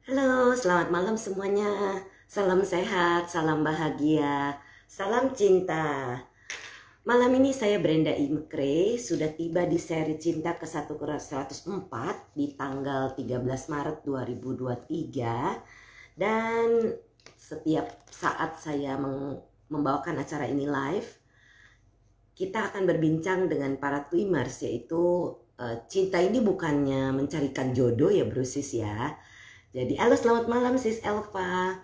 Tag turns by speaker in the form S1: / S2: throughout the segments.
S1: Halo, selamat malam semuanya. Salam sehat, salam bahagia, salam cinta. Malam ini saya Brenda Imkre sudah tiba di seri Cinta ke 104 di tanggal 13 Maret 2023. Dan setiap saat saya membawakan acara ini live, kita akan berbincang dengan para Twimers, yaitu cinta ini bukannya mencarikan jodoh ya bro sis ya. Jadi halo selamat malam sis Elva.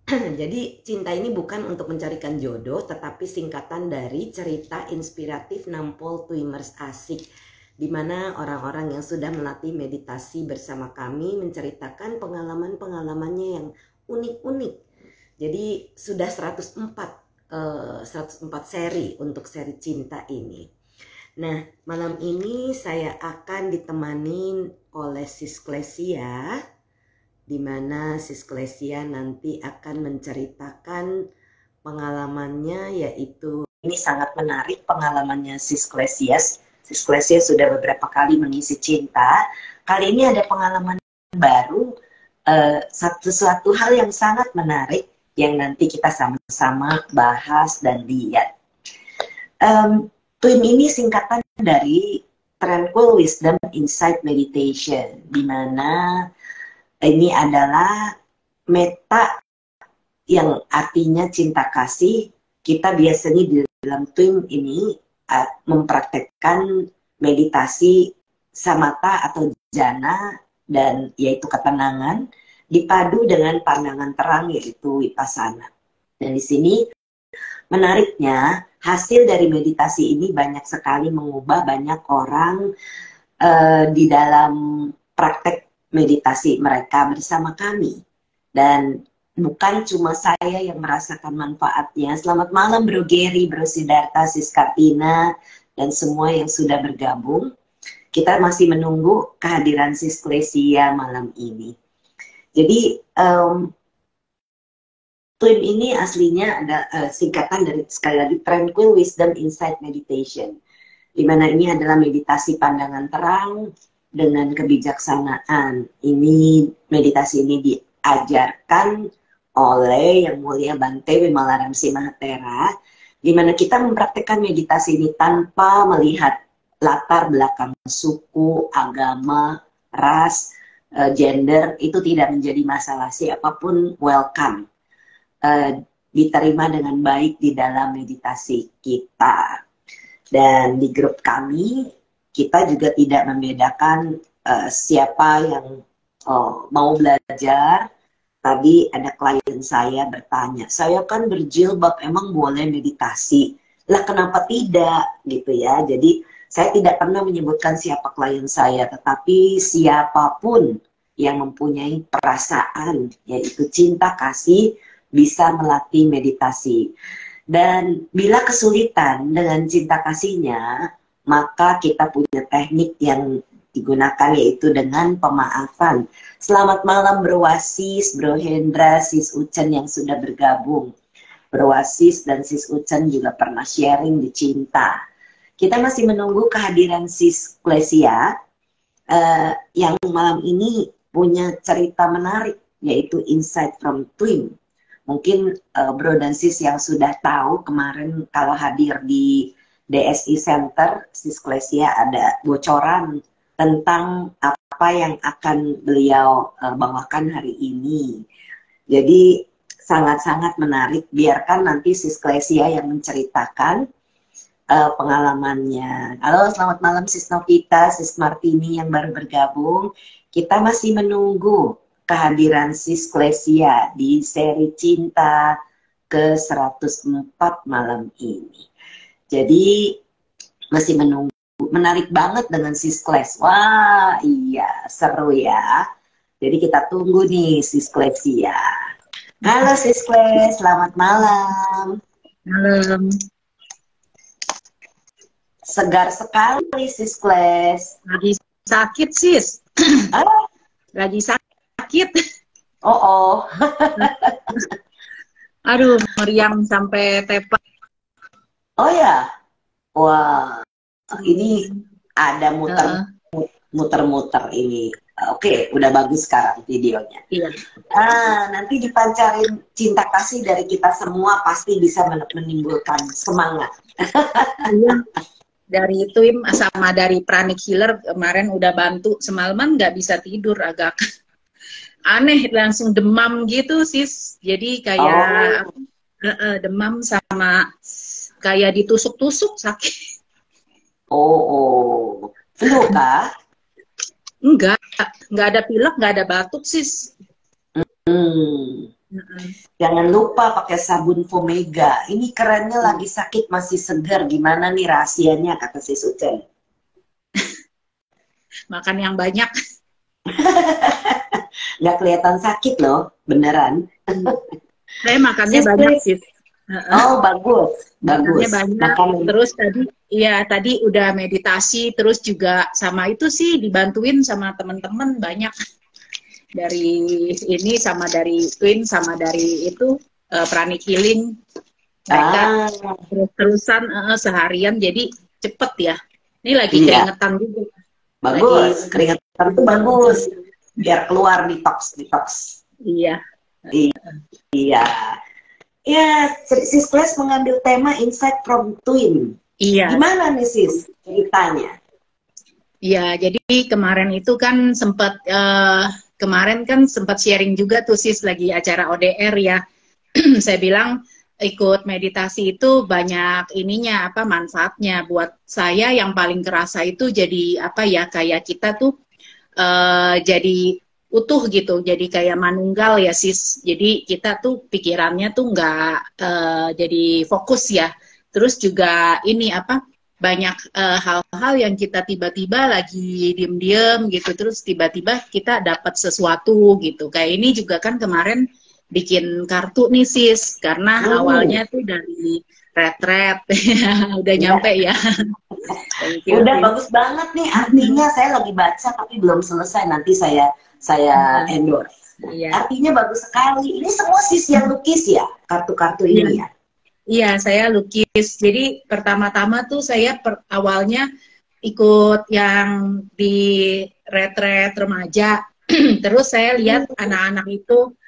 S1: Jadi cinta ini bukan untuk mencarikan jodoh, tetapi singkatan dari cerita inspiratif Nampol Twimers Asik, di mana orang-orang yang sudah melatih meditasi bersama kami menceritakan pengalaman-pengalamannya yang unik-unik. Jadi sudah 104 seri untuk seri cinta ini. Nah, malam ini saya akan ditemani oleh Sis Klesia, di mana Sis Klesia nanti akan menceritakan pengalamannya, yaitu ini sangat menarik pengalamannya Sis Klesia. Sis Klesia sudah beberapa kali mengisi cinta. Kali ini ada pengalaman baru, sesuatu hal yang sangat menarik yang nanti kita sama-sama bahas dan lihat. Twin ini singkatan dari Tranquil Wisdom Insight Meditation, di mana ini adalah meta yang artinya cinta kasih. Kita biasanya di dalam Twin ini mempraktekkan meditasi samatha atau jhana, dan yaitu ketenangan, dipadu dengan pandangan terang yaitu vipassana. Dan di sini menariknya, hasil dari meditasi ini banyak sekali mengubah banyak orang di dalam praktek meditasi mereka bersama kami. Dan bukan cuma saya yang merasakan manfaatnya. Selamat malam Bro Gary, Bro Siddhartha, Sis Kartina, dan semua yang sudah bergabung. Kita masih menunggu kehadiran Sis Klesia malam ini. Jadi Twin ini aslinya ada singkatan dari, sekali lagi, Tranquil Wisdom Insight Meditation, di mana ini adalah meditasi pandangan terang dengan kebijaksanaan. Ini meditasi ini diajarkan oleh Yang Mulia Bante Wimalaramsi Mahatera, di mana kita mempraktikkan meditasi ini tanpa melihat latar belakang suku, agama, ras, gender. Itu tidak menjadi masalah. Siapapun welcome, diterima dengan baik di dalam meditasi kita. Dan di grup kami, kita juga tidak membedakan siapa yang mau belajar. Tadi ada klien saya bertanya, saya kan berjilbab, emang boleh meditasi? Lah kenapa tidak? Gitu ya. Jadi saya tidak pernah menyebutkan siapa klien saya, tetapi siapapun yang mempunyai perasaan, yaitu cinta kasih, bisa melatih meditasi. Dan bila kesulitan dengan cinta kasihnya, maka kita punya teknik yang digunakan, yaitu dengan pemaafan. Selamat malam Bro Wasis, Bro Hendra, Sis Ucen yang sudah bergabung. Bro Wasis dan Sis Ucen juga pernah sharing di cinta. Kita masih menunggu kehadiran Sis Klesia, yang malam ini punya cerita menarik, yaitu Insight from Twin. Mungkin Bro dan Sis yang sudah tahu, kemarin kalau hadir di DSI Center, Sis Klesia ada bocoran tentang apa yang akan beliau bawakan hari ini. Jadi sangat-sangat menarik. Biarkan nanti Sis Klesia yang menceritakan pengalamannya. Halo, selamat malam Sis Novita, Sis Martini yang baru bergabung. Kita masih menunggu kehadiran Sis Klesia di seri Cinta ke 104 malam ini. Jadi masih menunggu. Menarik banget dengan Sis Kles. Wah, iya, seru ya. Jadi kita tunggu nih Sis Klesia. Halo Sis Kles, selamat malam.
S2: Malam.
S1: Segar sekali Sis Kles.
S2: Lagi sakit, Sis.
S1: Ah?
S2: Lagi sakit.
S1: Oh.
S2: Aduh, meriang sampai tepak.
S1: Oh ya? Wah, ini ada muter-muter ini Oke, udah bagus sekarang videonya.
S2: Iya.
S1: Nanti dipancarin cinta kasih dari kita semua pasti bisa menimbulkan semangat.
S2: Iya. Dari Twim sama dari Pranic Healer kemarin udah bantu semalaman nggak bisa tidur, agak aneh, langsung demam gitu sis. Jadi kayak demam sama kayak ditusuk-tusuk sakit.
S1: Oh, flu kah?
S2: Enggak ada pilek, nggak ada batuk sis.
S1: Jangan lupa pakai sabun Fomega. Ini kerennya lagi sakit masih segar. Gimana nih rahasianya kata Sis Ucen?
S2: Makan yang banyak.
S1: Nggak kelihatan sakit loh, beneran.
S2: Saya makannya banyak sis.
S1: Oh bagus.
S2: Makannya banyak. Terus tadi udah meditasi, terus juga sama itu sih dibantuin sama teman-teman banyak. Dari ini sama dari Twin sama dari itu Pranic Healing. Mereka terus-terusan seharian jadi cepet ya. Ini lagi keringetan juga.
S1: Bagus, keringetan itu bagus. Biar keluar detox.
S2: Iya.
S1: Iya. Ya, Sis Class mengambil tema Insight from Twin.
S2: Iya.
S1: Gimana nih Sis ceritanya?
S2: Iya, jadi kemarin itu kan kemarin kan sempat sharing juga tuh sis lagi acara ODR ya. Saya bilang ikut meditasi itu banyak ininya manfaatnya buat saya. Yang paling kerasa itu jadi kayak kita tuh jadi utuh gitu, jadi kayak manunggal ya sis. Jadi kita tuh pikirannya tuh nggak jadi fokus ya. Terus juga ini banyak hal-hal yang kita tiba-tiba lagi diem-diem gitu, terus tiba-tiba kita dapat sesuatu gitu. Kayak ini juga kan kemarin bikin kartu nih sis, karena awalnya tuh dari retret, udah nyampe ya.
S1: Udah bagus banget nih, artinya saya lagi baca tapi belum selesai, nanti saya endorse. Artinya bagus sekali. Ini semua sis yang lukis ya, kartu-kartu ini ya?
S2: Iya, saya lukis. Jadi pertama-tama tuh saya awalnya ikut yang di retret remaja. Terus saya lihat anak-anak itu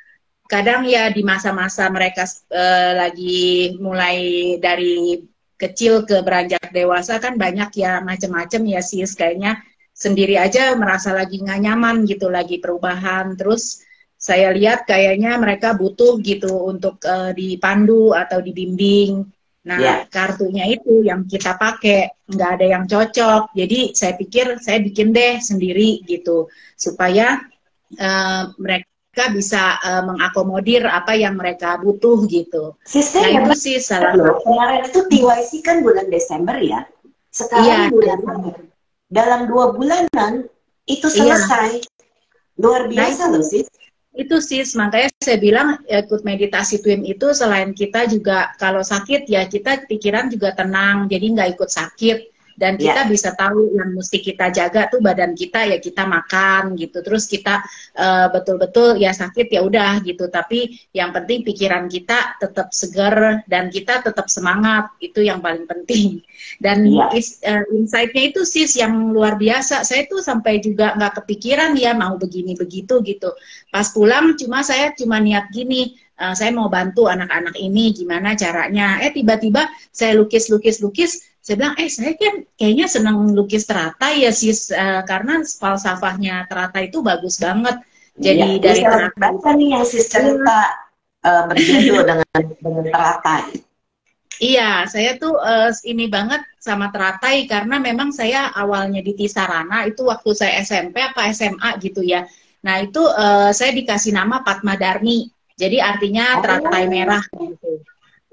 S2: kadang ya di masa-masa mereka lagi mulai dari kecil ke beranjak dewasa kan banyak ya macem-macem ya sis. Kayaknya sendiri aja merasa lagi nggak nyaman gitu, lagi perubahan. Terus saya lihat kayaknya mereka butuh gitu untuk dipandu atau dibimbing. Nah, kartunya itu yang kita pakai, nggak ada yang cocok. Jadi saya pikir saya bikin deh sendiri gitu, supaya mereka bisa mengakomodir apa yang mereka butuh gitu.
S1: Nah itu sih salah. Kemarin itu TYC kan bulan Desember ya. Sekarang bulan dalam 2 bulanan itu selesai. Luar biasa loh sis.
S2: Itu sis, makanya saya bilang ikut meditasi Twin itu selain kita juga kalau sakit ya kita pikiran juga tenang, jadi nggak ikut sakit. Dan kita bisa tahu yang mesti kita jaga tuh badan kita, ya kita makan gitu. Terus kita betul-betul ya sakit ya udah gitu. Tapi yang penting pikiran kita tetap segar dan kita tetap semangat. Itu yang paling penting. Dan insight-nya itu sis yang luar biasa. Saya tuh sampai juga nggak kepikiran ya mau begini begitu gitu. Pas pulang saya cuma niat gini. Saya mau bantu anak-anak ini gimana caranya. Tiba-tiba saya lukis. Saya bilang, saya kan kayaknya senang lukis teratai ya sis, karena falsafahnya teratai itu bagus banget. Jadi dari
S1: teratai nih yang sis cerita berjudul dengan teratai.
S2: Iya, saya tuh ini banget sama teratai karena memang saya awalnya di Tisarana itu waktu saya SMP apa SMA gitu ya. Nah itu saya dikasih nama Padma Dharmi, jadi artinya teratai merah gitu.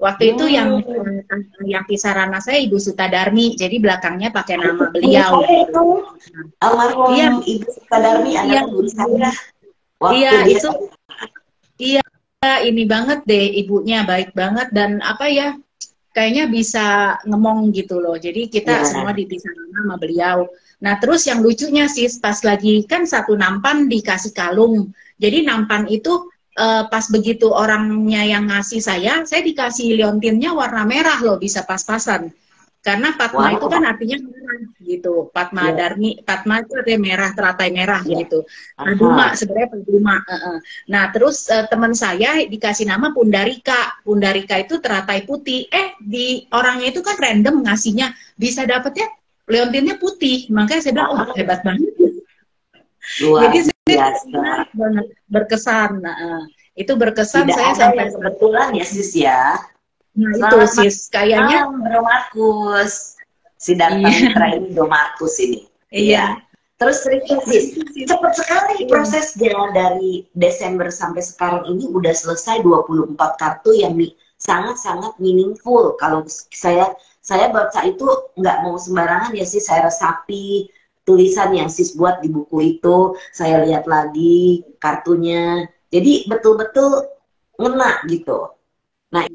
S2: Waktu itu yang Tisarana saya Ibu Sutadarmi, jadi belakangnya pakai nama beliau.
S1: Almarhum Ibu Sutadarmi anak guru saya.
S2: Iya itu, ini banget deh ibunya, baik banget dan kayaknya bisa ngemong gitu loh. Jadi kita semua di Tisarana sama beliau. Nah terus yang lucunya sih pas lagi kan satu nampan dikasih kalung, jadi nampan itu pas begitu orangnya yang ngasih saya dikasih liontinnya warna merah loh, bisa pas-pasan. Karena Padma itu kan artinya merah gitu. Padma Darmi, Padma itu artinya merah, teratai merah gitu. Paduma sebenarnya Paduma. Nah, terus teman saya dikasih nama Pundarika. Pundarika itu teratai putih. Di orangnya itu kan random ngasihnya, bisa dapetnya leontinnya putih. Makanya saya bilang, oh hebat banget.
S1: Luar
S2: Jadi
S1: biasa
S2: banget berkesan. Itu berkesan.
S1: Tidak
S2: saya
S1: ada
S2: sampai
S1: yang kebetulan ya sis ya.
S2: Nah itu sis kayaknya
S1: Bro Markus, Siddhartha Mitra ini Bro Markus ini.
S2: Iya.
S1: Terus cerita sis, cepat sekali prosesnya dari Desember sampai sekarang ini udah selesai 24 kartu yang sangat-sangat meaningful. Kalau saya baca itu nggak mau sembarangan ya sih, saya resapi tulisan yang sis buat di buku itu, saya lihat lagi kartunya. Jadi betul-betul ngena gitu. Nah,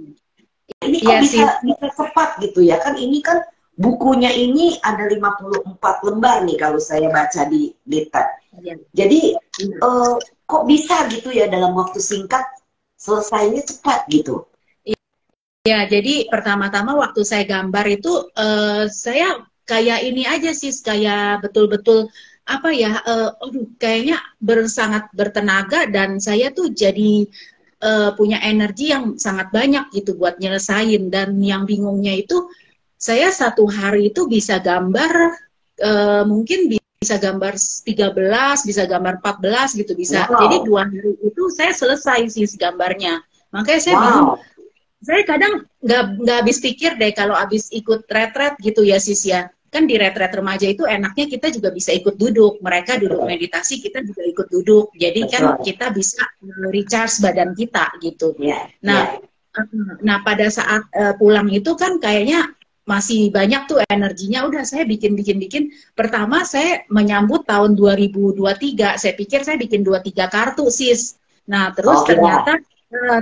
S1: ini kok bisa cepat gitu ya, kan ini kan bukunya ini ada 54 lembar nih kalau saya baca di tab. Jadi kok bisa gitu ya dalam waktu singkat selesainya cepat gitu.
S2: Ya, jadi pertama-tama waktu saya gambar itu saya kayak ini aja sih, kayak betul-betul apa ya, kayaknya sangat bertenaga dan saya tuh jadi punya energi yang sangat banyak gitu buat nyelesain. Dan yang bingungnya itu saya satu hari itu bisa gambar mungkin bisa gambar 13, bisa gambar 14 gitu bisa. Jadi 2 hari itu saya selesai sih gambarnya. Makanya saya bingung. Saya kadang nggak habis pikir deh kalau habis ikut retret gitu ya sis ya. Kan di retret remaja itu enaknya kita juga bisa ikut duduk. Mereka duduk meditasi, kita juga ikut duduk. Jadi kan kita bisa recharge badan kita gitu. Nah pada saat pulang itu kan kayaknya masih banyak tuh energinya. Udah saya bikin. Pertama saya menyambut tahun 2023. Saya pikir saya bikin 23 kartu sis. Nah terus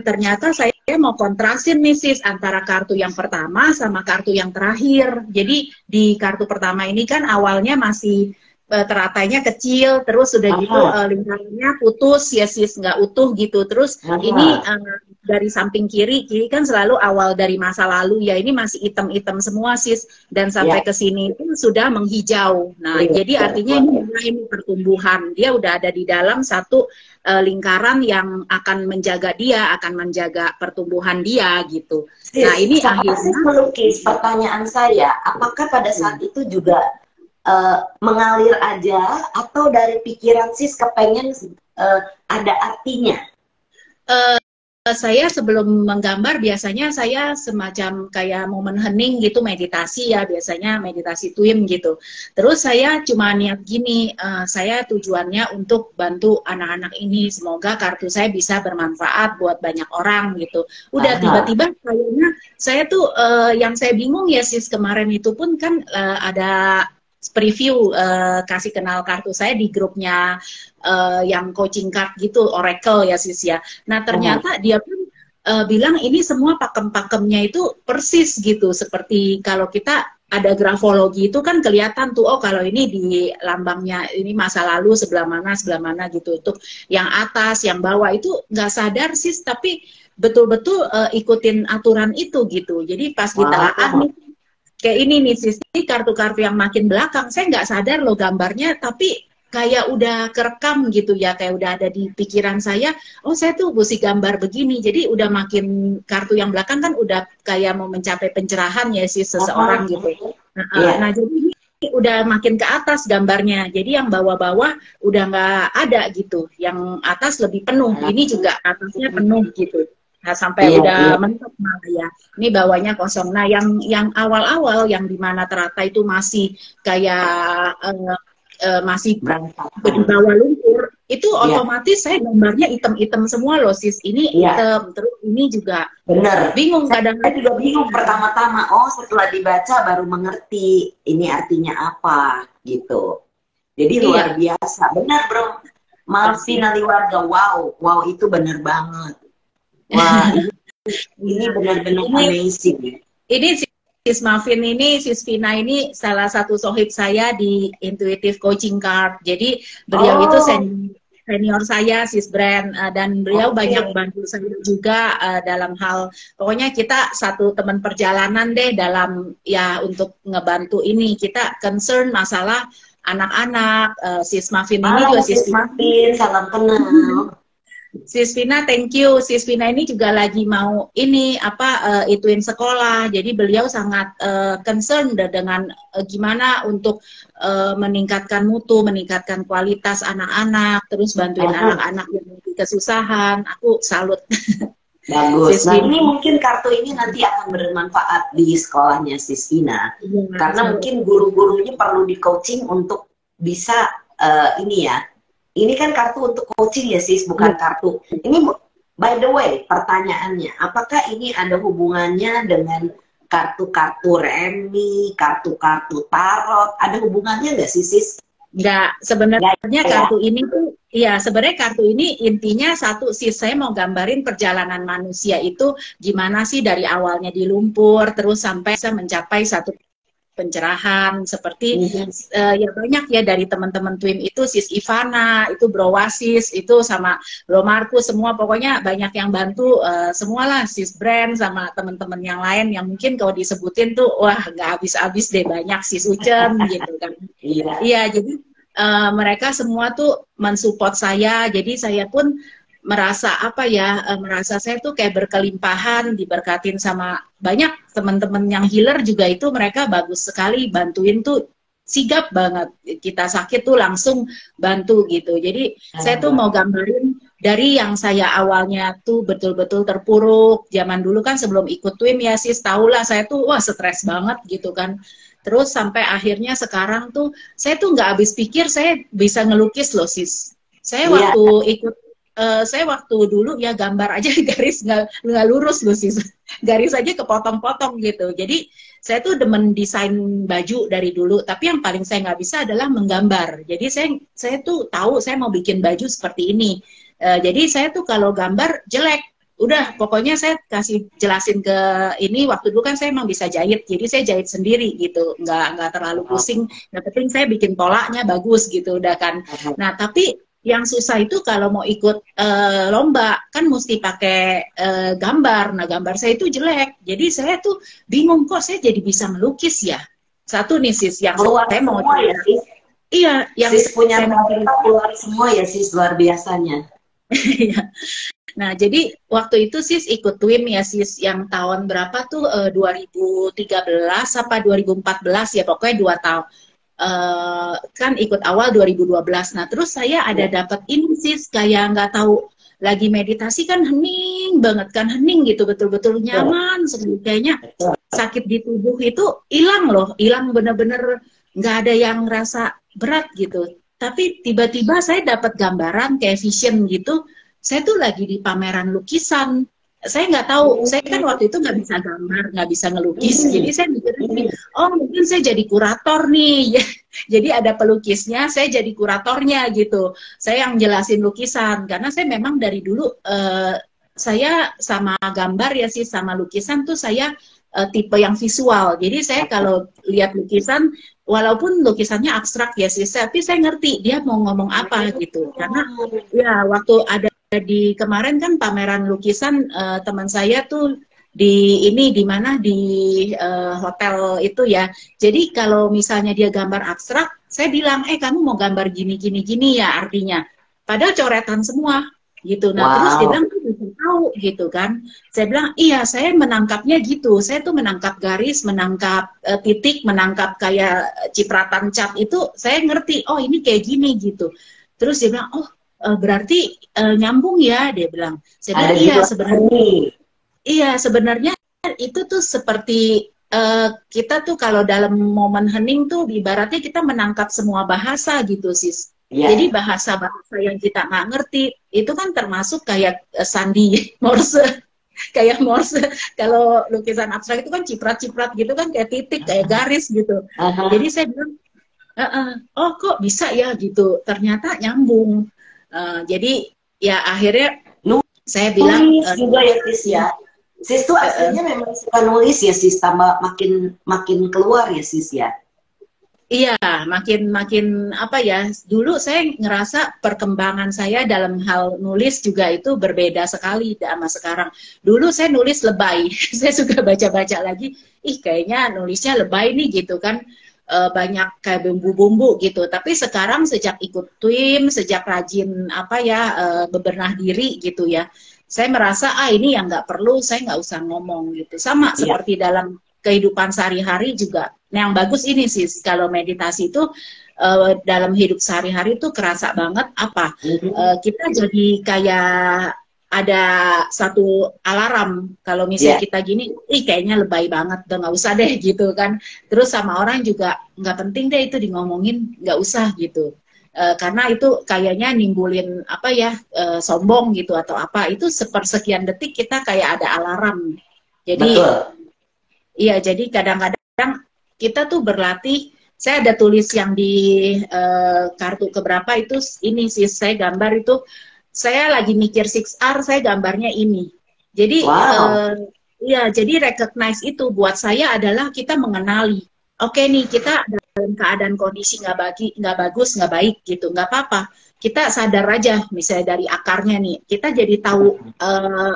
S2: ternyata saya mau kontrasin nih sis antara kartu yang pertama sama kartu yang terakhir. Jadi di kartu pertama ini kan awalnya masih teratainya kecil, terus udah gitu lingkarannya putus ya sis, nggak utuh gitu. Terus ini dari samping kiri kan selalu awal dari masa lalu ya, ini masih hitam-hitam semua sis, dan sampai ke sini itu sudah menghijau. Nah jadi artinya ini mulai pertumbuhan, dia udah ada di dalam satu lingkaran yang akan menjaga dia, akan menjaga pertumbuhan dia gitu. Sis, nah ini akhirnya
S1: melukis. Pertanyaan saya, apakah pada saat itu juga mengalir aja atau dari pikiran sis kepengen ada artinya?
S2: Saya sebelum menggambar biasanya saya semacam kayak momen hening gitu, meditasi ya, biasanya meditasi twin gitu. Terus saya cuma niat gini, saya tujuannya untuk bantu anak-anak ini, semoga kartu saya bisa bermanfaat buat banyak orang gitu. Udah tiba-tiba kayaknya saya tuh yang saya bingung ya sis, kemarin itu pun kan ada preview kasih kenal kartu saya di grupnya yang coaching card gitu, Oracle ya sis ya. Nah ternyata dia pun bilang ini semua pakem-pakemnya itu persis gitu, seperti kalau kita ada grafologi itu kan kelihatan tuh, oh kalau ini di lambangnya ini masa lalu sebelah mana gitu. Untuk yang atas, yang bawah itu nggak sadar sis, tapi betul-betul ikutin aturan itu gitu. Jadi pas ditelaah nih kayak ini nih sis, ini kartu-kartu yang makin belakang, saya nggak sadar loh gambarnya, tapi kayak udah kerekam gitu ya, kayak udah ada di pikiran saya, oh saya tuh mesti gambar begini, jadi udah makin kartu yang belakang kan udah kayak mau mencapai pencerahan ya sis seseorang gitu. Nah jadi ini udah makin ke atas gambarnya, jadi yang bawah-bawah udah nggak ada gitu, yang atas lebih penuh, ini juga atasnya penuh gitu. Nah, sampai udah mentok malah ya. Ini bawahnya kosong. Nah, yang awal-awal yang dimana teratai itu masih kayak masih di bawah lumpur, itu otomatis saya gambarnya hitam-hitam semua loh sis. Ini hitam, terus ini juga
S1: bener.
S2: Bingung kadang.
S1: Saya juga bingung pertama-tama. Oh, setelah dibaca baru mengerti ini artinya apa gitu. Jadi luar biasa. Benar bro. Malvin Aliwarga, wow itu bener banget. Wah, ini benar-benar amazing.
S2: Ini sis Malvin ini, sis Vina ini salah satu sohib saya di Intuitive Coaching Card. Jadi beliau itu senior saya, Sis Brand, dan beliau banyak bantu saya juga dalam hal, pokoknya kita satu teman perjalanan deh dalam ya untuk ngebantu ini. Kita concern masalah anak-anak, Sis Mafin ini juga
S1: Sis Mafin, salam kenal.
S2: Sis Vina, thank you. Sis Vina ini juga lagi mau ini ituin sekolah. Jadi beliau sangat concern dengan gimana untuk meningkatkan mutu, meningkatkan kualitas anak-anak, terus bantuin anak-anak yang kesusahan. Aku salut.
S1: Bagus. Nah, ini mungkin kartu ini nanti akan bermanfaat di sekolahnya Sis Vina. Karena mungkin guru-gurunya perlu di coaching untuk bisa ini ya. Ini kan kartu untuk coaching ya Sis, bukan kartu. Ini by the way, pertanyaannya, apakah ini ada hubungannya dengan kartu-kartu remi, kartu-kartu tarot? Ada hubungannya nggak sih Sis?
S2: Nggak, sebenarnya kartu ini tuh, ya sebenarnya kartu ini intinya satu Sis, saya mau gambarin perjalanan manusia itu gimana sih dari awalnya di lumpur, terus sampai bisa mencapai satu pencerahan seperti ya banyak ya dari teman-teman Twim itu Sis Ivana, itu Bro Wasis, itu sama Bro Markus, semua pokoknya banyak yang bantu semualah Sis Brand sama teman-teman yang lain yang mungkin kalau disebutin tuh wah nggak habis-habis deh, banyak Sis Ucem gitu kan. Iya, jadi mereka semua tuh mensupport saya, jadi saya pun merasa merasa saya tuh kayak berkelimpahan, diberkatin sama banyak teman-teman yang healer juga, itu mereka bagus sekali bantuin tuh, sigap banget. Kita sakit tuh langsung bantu gitu. Jadi saya tuh mau gambarin dari yang saya awalnya tuh betul-betul terpuruk. Zaman dulu kan sebelum ikut Twim ya Sis, tahulah saya tuh wah stres banget gitu kan. Terus sampai akhirnya sekarang tuh saya tuh nggak habis pikir saya bisa ngelukis loh Sis. Saya waktu ikut saya waktu dulu ya gambar aja garis nggak lurus loh Sis, garis aja kepotong-potong gitu. Jadi saya tuh demen desain baju dari dulu, tapi yang paling saya nggak bisa adalah menggambar. Jadi saya tuh tahu saya mau bikin baju seperti ini. Jadi saya tuh kalau gambar jelek, udah pokoknya saya kasih jelasin ke ini, waktu dulu kan saya emang bisa jahit, jadi saya jahit sendiri gitu, nggak terlalu pusing. Yang penting saya bikin polanya bagus gitu, udah kan. Nah tapi yang susah itu kalau mau ikut lomba kan mesti pakai gambar. Nah gambar saya itu jelek, jadi saya tuh bingung kok saya jadi bisa melukis ya. Satu nih Sis yang
S1: keluar
S2: saya mau
S1: ya Sis.
S2: Iya, yang
S1: Sis punya keluar semua ya Sis, luar biasanya.
S2: Nah jadi waktu itu Sis ikut Twim ya Sis, yang tahun berapa tuh 2013 apa 2014 ya, pokoknya 2 tahun. Kan ikut awal 2012. Nah terus saya ada dapat ini Sis, kayak nggak tahu lagi meditasi kan hening banget kan, hening gitu, betul-betul nyaman sekali, kayaknya sakit di tubuh itu hilang loh, hilang bener-bener, nggak ada yang ngerasa berat gitu. Tapi tiba-tiba saya dapat gambaran kayak vision gitu, saya tuh lagi di pameran lukisan. Saya nggak tahu, saya kan waktu itu nggak bisa gambar, nggak bisa ngelukis, jadi saya mikir oh mungkin saya jadi kurator nih. Jadi ada pelukisnya, saya jadi kuratornya gitu, saya yang jelasin lukisan, karena saya memang dari dulu saya sama gambar ya sih, sama lukisan tuh saya tipe yang visual. Jadi saya kalau lihat lukisan, walaupun lukisannya abstrak ya sih, tapi saya ngerti dia mau ngomong apa gitu. Karena ya waktu ada di kemarin kan pameran lukisan teman saya tuh di mana di hotel itu ya. Jadi kalau misalnya dia gambar abstrak, saya bilang kamu mau gambar gini ya artinya. Padahal coretan semua gitu. Nah terus dia bilang bisa tahu gitu kan. Saya bilang iya, saya menangkapnya gitu. Saya tuh menangkap garis, menangkap titik, menangkap kayak cipratan cat itu. Saya ngerti. Oh ini kayak gini gitu. Terus dia bilang oh berarti nyambung ya, dia bilang. Saya bilang iya sebenarnya. Iya sebenarnya itu tuh seperti kita tuh kalau dalam momen hening tuh ibaratnya kita menangkap semua bahasa gitu Sis. Jadi bahasa-bahasa yang kita nggak ngerti itu kan termasuk kayak sandi Morse. Kayak Morse, kalau lukisan abstrak itu kan ciprat-ciprat gitu kan, kayak titik, kayak garis gitu. Jadi saya bilang oh kok bisa ya gitu, ternyata nyambung. Jadi ya akhirnya saya bilang
S1: juga ya Sis ya. Sis tuh aslinya memang suka nulis ya Sis, tambah makin keluar ya Sis ya.
S2: Iya, makin apa ya? Dulu saya ngerasa perkembangan saya dalam hal nulis juga itu berbeda sekali sama sekarang. Dulu saya nulis lebay, saya suka baca-baca lagi. Ih, kayaknya nulisnya lebay nih gitu kan. Banyak kayak bumbu-bumbu gitu. Tapi sekarang sejak ikut TWIM, sejak rajin apa ya bebenah diri gitu ya, saya merasa ini yang nggak perlu, saya nggak usah ngomong gitu. Sama
S1: Iya.
S2: seperti dalam kehidupan sehari-hari juga. Nah, yang bagus ini sih kalau meditasi itu dalam hidup sehari-hari itu kerasa banget apa kita jadi kayak ada satu alarm kalau misalnya kita gini, kayaknya lebay banget, udah nggak usah deh gitu kan. Terus sama orang juga nggak penting deh itu di ngomongin, nggak usah gitu. Karena itu kayaknya nimbulin apa ya sombong gitu atau apa. Itu sepersekian detik kita kayak ada alarm. Jadi iya, jadi kadang-kadang kita tuh berlatih. Saya ada tulis yang di kartu keberapa itu ini sih saya gambar itu. Saya lagi mikir 6R, saya gambarnya ini. Jadi iya, jadi recognize itu buat saya adalah kita mengenali. Oke nih, kita dalam keadaan kondisi nggak bagus, nggak baik gitu, nggak apa-apa. Kita sadar aja, misalnya dari akarnya nih, kita jadi tahu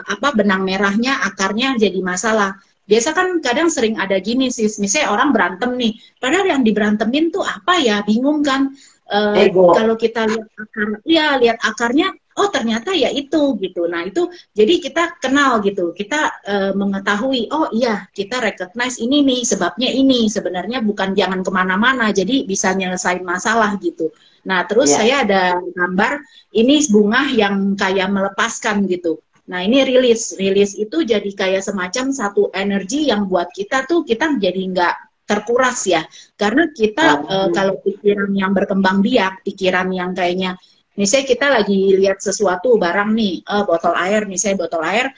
S2: apa benang merahnya, akarnya jadi masalah. Biasa kan kadang sering ada gini sih, misalnya orang berantem nih, padahal yang diberantemin tuh apa ya, bingung kan. Kalau kita lihat akar, ya lihat akarnya, oh ternyata ya itu gitu. Nah itu jadi kita kenal gitu, kita mengetahui, oh iya kita recognize ini nih sebabnya ini. Sebenarnya bukan jangan kemana-mana, jadi bisa nyelesain masalah gitu. Nah terus saya ada gambar ini bunga yang kayak melepaskan gitu. Nah ini rilis itu jadi kayak semacam satu energi yang buat kita tuh kita jadi nggak terkuras ya, karena kita kalau pikiran yang berkembang biak, pikiran yang kayaknya misalnya kita lagi lihat sesuatu barang nih, botol air, misalnya botol air,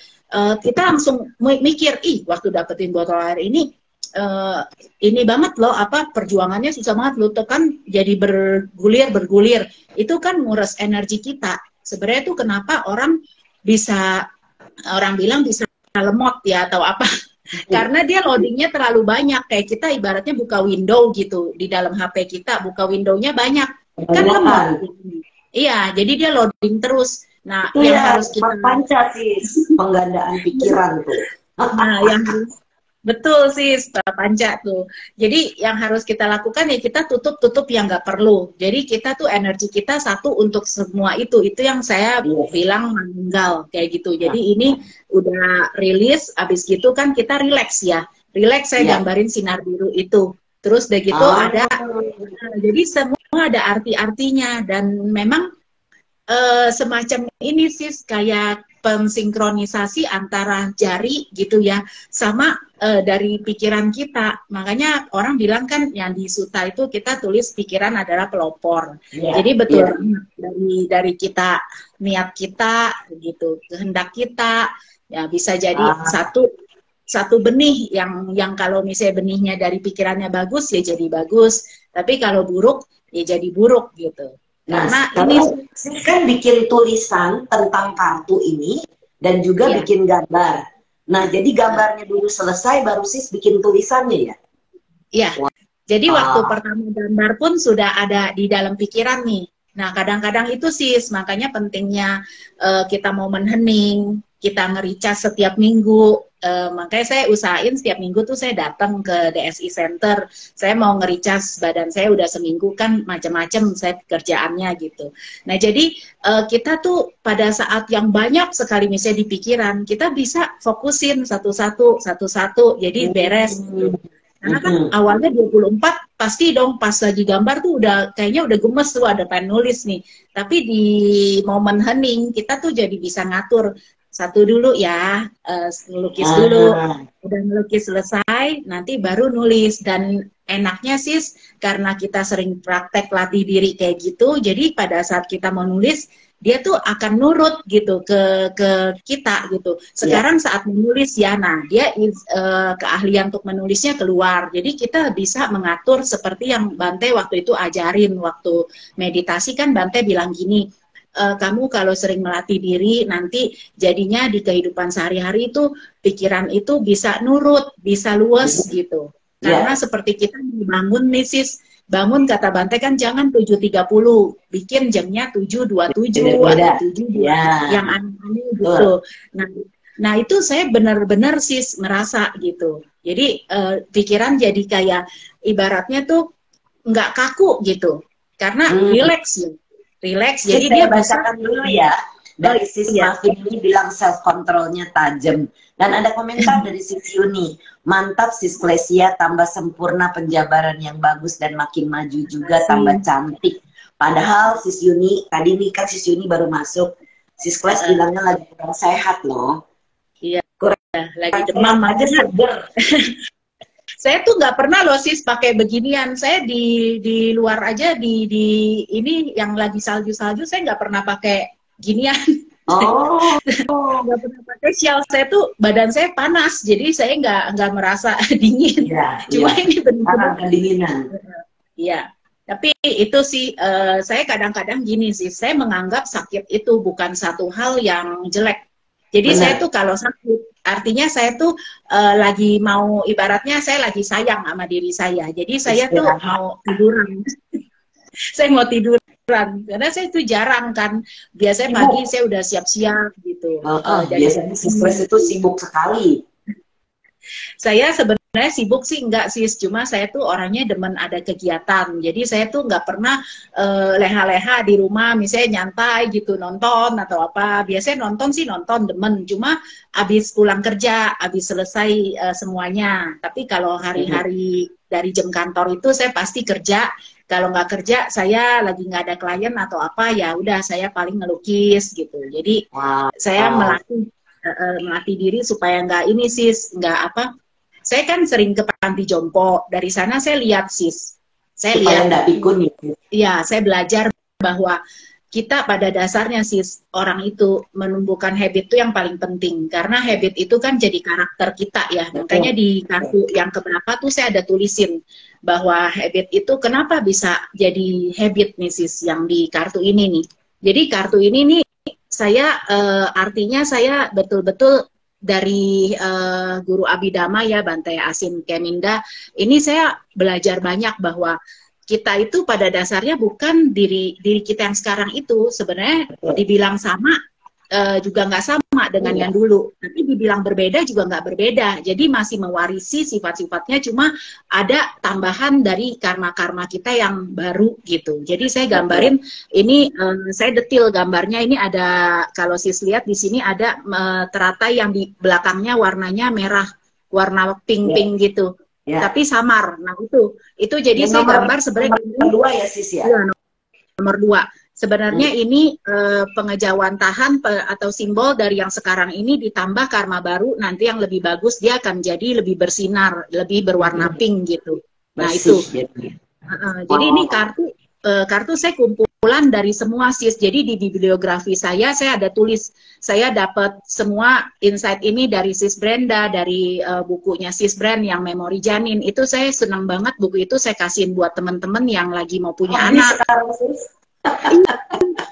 S2: kita langsung mikir, waktu dapetin botol air ini banget loh, apa perjuangannya susah banget loh, tuh kan jadi bergulir, itu kan nguras energi kita. Sebenarnya itu kenapa orang bilang bisa lemot ya atau apa. Karena dia loadingnya terlalu banyak, kayak kita ibaratnya buka window gitu di dalam HP kita, buka windownya banyak, kan lemot. Iya, jadi dia loading terus. Nah,
S1: itu
S2: yang harus kita
S1: panca sih penggandaan pikiran tuh.
S2: Nah, yang betul sih panca tuh. Jadi yang harus kita lakukan ya kita tutup yang nggak perlu. Jadi kita tuh energi kita satu untuk semua itu yang saya bilang meninggal kayak gitu. Jadi ini udah rilis, abis gitu kan kita relax ya. Relax saya gambarin sinar biru itu. Terus udah gitu ada, jadi semua ada arti-artinya dan memang semacam ini sih kayak pensinkronisasi antara jari gitu ya sama dari pikiran kita. Makanya orang bilang kan yang di suta itu kita tulis pikiran adalah pelopor. Jadi betul dari kita, niat kita gitu, kehendak kita ya bisa jadi satu benih yang kalau misalnya benihnya dari pikirannya bagus ya jadi bagus, tapi kalau buruk ya jadi buruk gitu.
S1: Nah, karena ini kan bikin tulisan tentang kartu ini dan juga bikin gambar. Nah, jadi gambarnya dulu selesai baru sis bikin tulisannya ya?
S2: Iya. Jadi waktu pertama gambar pun sudah ada di dalam pikiran nih. Nah, kadang-kadang itu sis, makanya pentingnya kita momen hening, kita nge-recharge setiap minggu. Makanya saya usahain setiap minggu tuh saya datang ke DSI Center. Saya mau nge-recharge badan saya udah seminggu kan macam-macam saya kerjaannya gitu. Nah jadi kita tuh pada saat yang banyak sekali misalnya di pikiran, kita bisa fokusin satu-satu, jadi beres. Karena kan awalnya 24 pasti dong pas lagi gambar tuh udah kayaknya udah gemes tuh ada pengen nulis nih. Tapi di momen hening kita tuh jadi bisa ngatur. Satu dulu ya, ngelukis dulu, udah ngelukis selesai, nanti baru nulis. Dan enaknya sis, karena kita sering praktek latih diri kayak gitu, jadi pada saat kita mau nulis, dia tuh akan nurut gitu ke kita gitu. Sekarang saat menulis ya, nah dia keahlian untuk menulisnya keluar. Jadi kita bisa mengatur seperti yang Bante waktu itu ajarin waktu meditasi kan Bante bilang gini. Kamu kalau sering melatih diri nanti jadinya di kehidupan sehari-hari itu pikiran itu bisa nurut, bisa luas gitu. Karena seperti kita membangun nih sis, bangun kata Bante kan jangan 7.30, bikin jamnya 7.27
S1: Beda-beda.
S2: atau 7.2
S1: Ya.
S2: yang aneh-aneh gitu. Nah itu saya benar-benar sis merasa gitu. Jadi pikiran jadi kayak ibaratnya tuh nggak kaku gitu, karena relax ya, relax. Jadi dia
S1: bacakan dulu ya. Dari Sis Marvin ini bilang self controlnya tajam. Dan ada komentar dari Sis Yuni, mantap Sis Klesia, tambah sempurna penjabaran yang bagus dan makin maju juga, tambah cantik. Padahal Sis Yuni, tadi nih kan Sis Yuni baru masuk, Sis Kles bilangnya lagi kurang sehat loh.
S2: Iya,
S1: kurang
S2: lagi demam aja seger. Saya tuh nggak pernah loh sis pakai beginian. Saya di luar aja di ini yang lagi salju-salju, saya nggak pernah pakai ginian. Nggak pernah pakai sial. Saya tuh badan saya panas, jadi saya nggak merasa dingin.
S1: Ya,
S2: Cuma ini benar-benar
S1: kedinginan.
S2: Iya. Tapi itu sih saya kadang-kadang gini sih, saya menganggap sakit itu bukan satu hal yang jelek. Jadi saya tuh kalau sakit, artinya saya tuh lagi mau, ibaratnya saya lagi sayang sama diri saya. Jadi saya tuh mau tiduran. Saya mau tiduran. Karena saya tuh jarang kan. Biasanya pagi saya udah siap-siap gitu.
S1: Biasanya stres itu sibuk sekali.
S2: Saya sebenarnya sibuk sih enggak sis, cuma saya tuh orangnya demen ada kegiatan. Jadi saya tuh nggak pernah leha-leha di rumah, misalnya nyantai gitu, nonton atau apa. Biasanya nonton sih nonton demen, cuma abis pulang kerja, abis selesai semuanya. Tapi kalau hari-hari dari jam kantor itu saya pasti kerja. Kalau nggak kerja, saya lagi nggak ada klien atau apa, ya udah saya paling ngelukis gitu. Jadi saya melatih diri supaya nggak ini sis, nggak apa. Saya kan sering ke panti jompo, dari sana saya lihat sis, saya lihat nggak pikun gitu. Ya, saya belajar bahwa kita pada dasarnya sis, orang itu menumbuhkan habit itu yang paling penting, karena habit itu kan jadi karakter kita ya. Makanya di kartu yang keberapa tuh saya ada tulisin bahwa habit itu kenapa bisa jadi habit nih sis, yang di kartu ini nih. Jadi kartu ini nih saya artinya saya betul-betul dari Guru Abhidhamma ya, Bante Asin Keminda, ini saya belajar banyak bahwa kita itu pada dasarnya bukan diri kita yang sekarang itu. Sebenarnya dibilang sama juga nggak sama dengan yang dulu, tapi dibilang berbeda juga nggak berbeda. Jadi masih mewarisi sifat-sifatnya, cuma ada tambahan dari karma-karma kita yang baru gitu. Jadi saya gambarin ini, saya detil gambarnya. Ini ada, kalau sis lihat di sini ada teratai yang di belakangnya warnanya merah, warna pink-pink gitu. Tapi samar. Nah itu jadi saya gambar sebenarnya
S1: nomor 2 ya sis ya.
S2: Nomor 2. Sebenarnya ini pengejawantahan atau simbol dari yang sekarang ini ditambah karma baru, nanti yang lebih bagus dia akan jadi lebih bersinar, lebih berwarna pink gitu. Nah itu. Jadi ini kartu saya kumpulan dari semua sis. Jadi di bibliografi saya ada tulis, saya dapat semua insight ini dari Sis Brenda, dari bukunya Sis Brand yang Memori Janin. Itu saya senang banget, buku itu saya kasihin buat teman-teman yang lagi mau punya anak.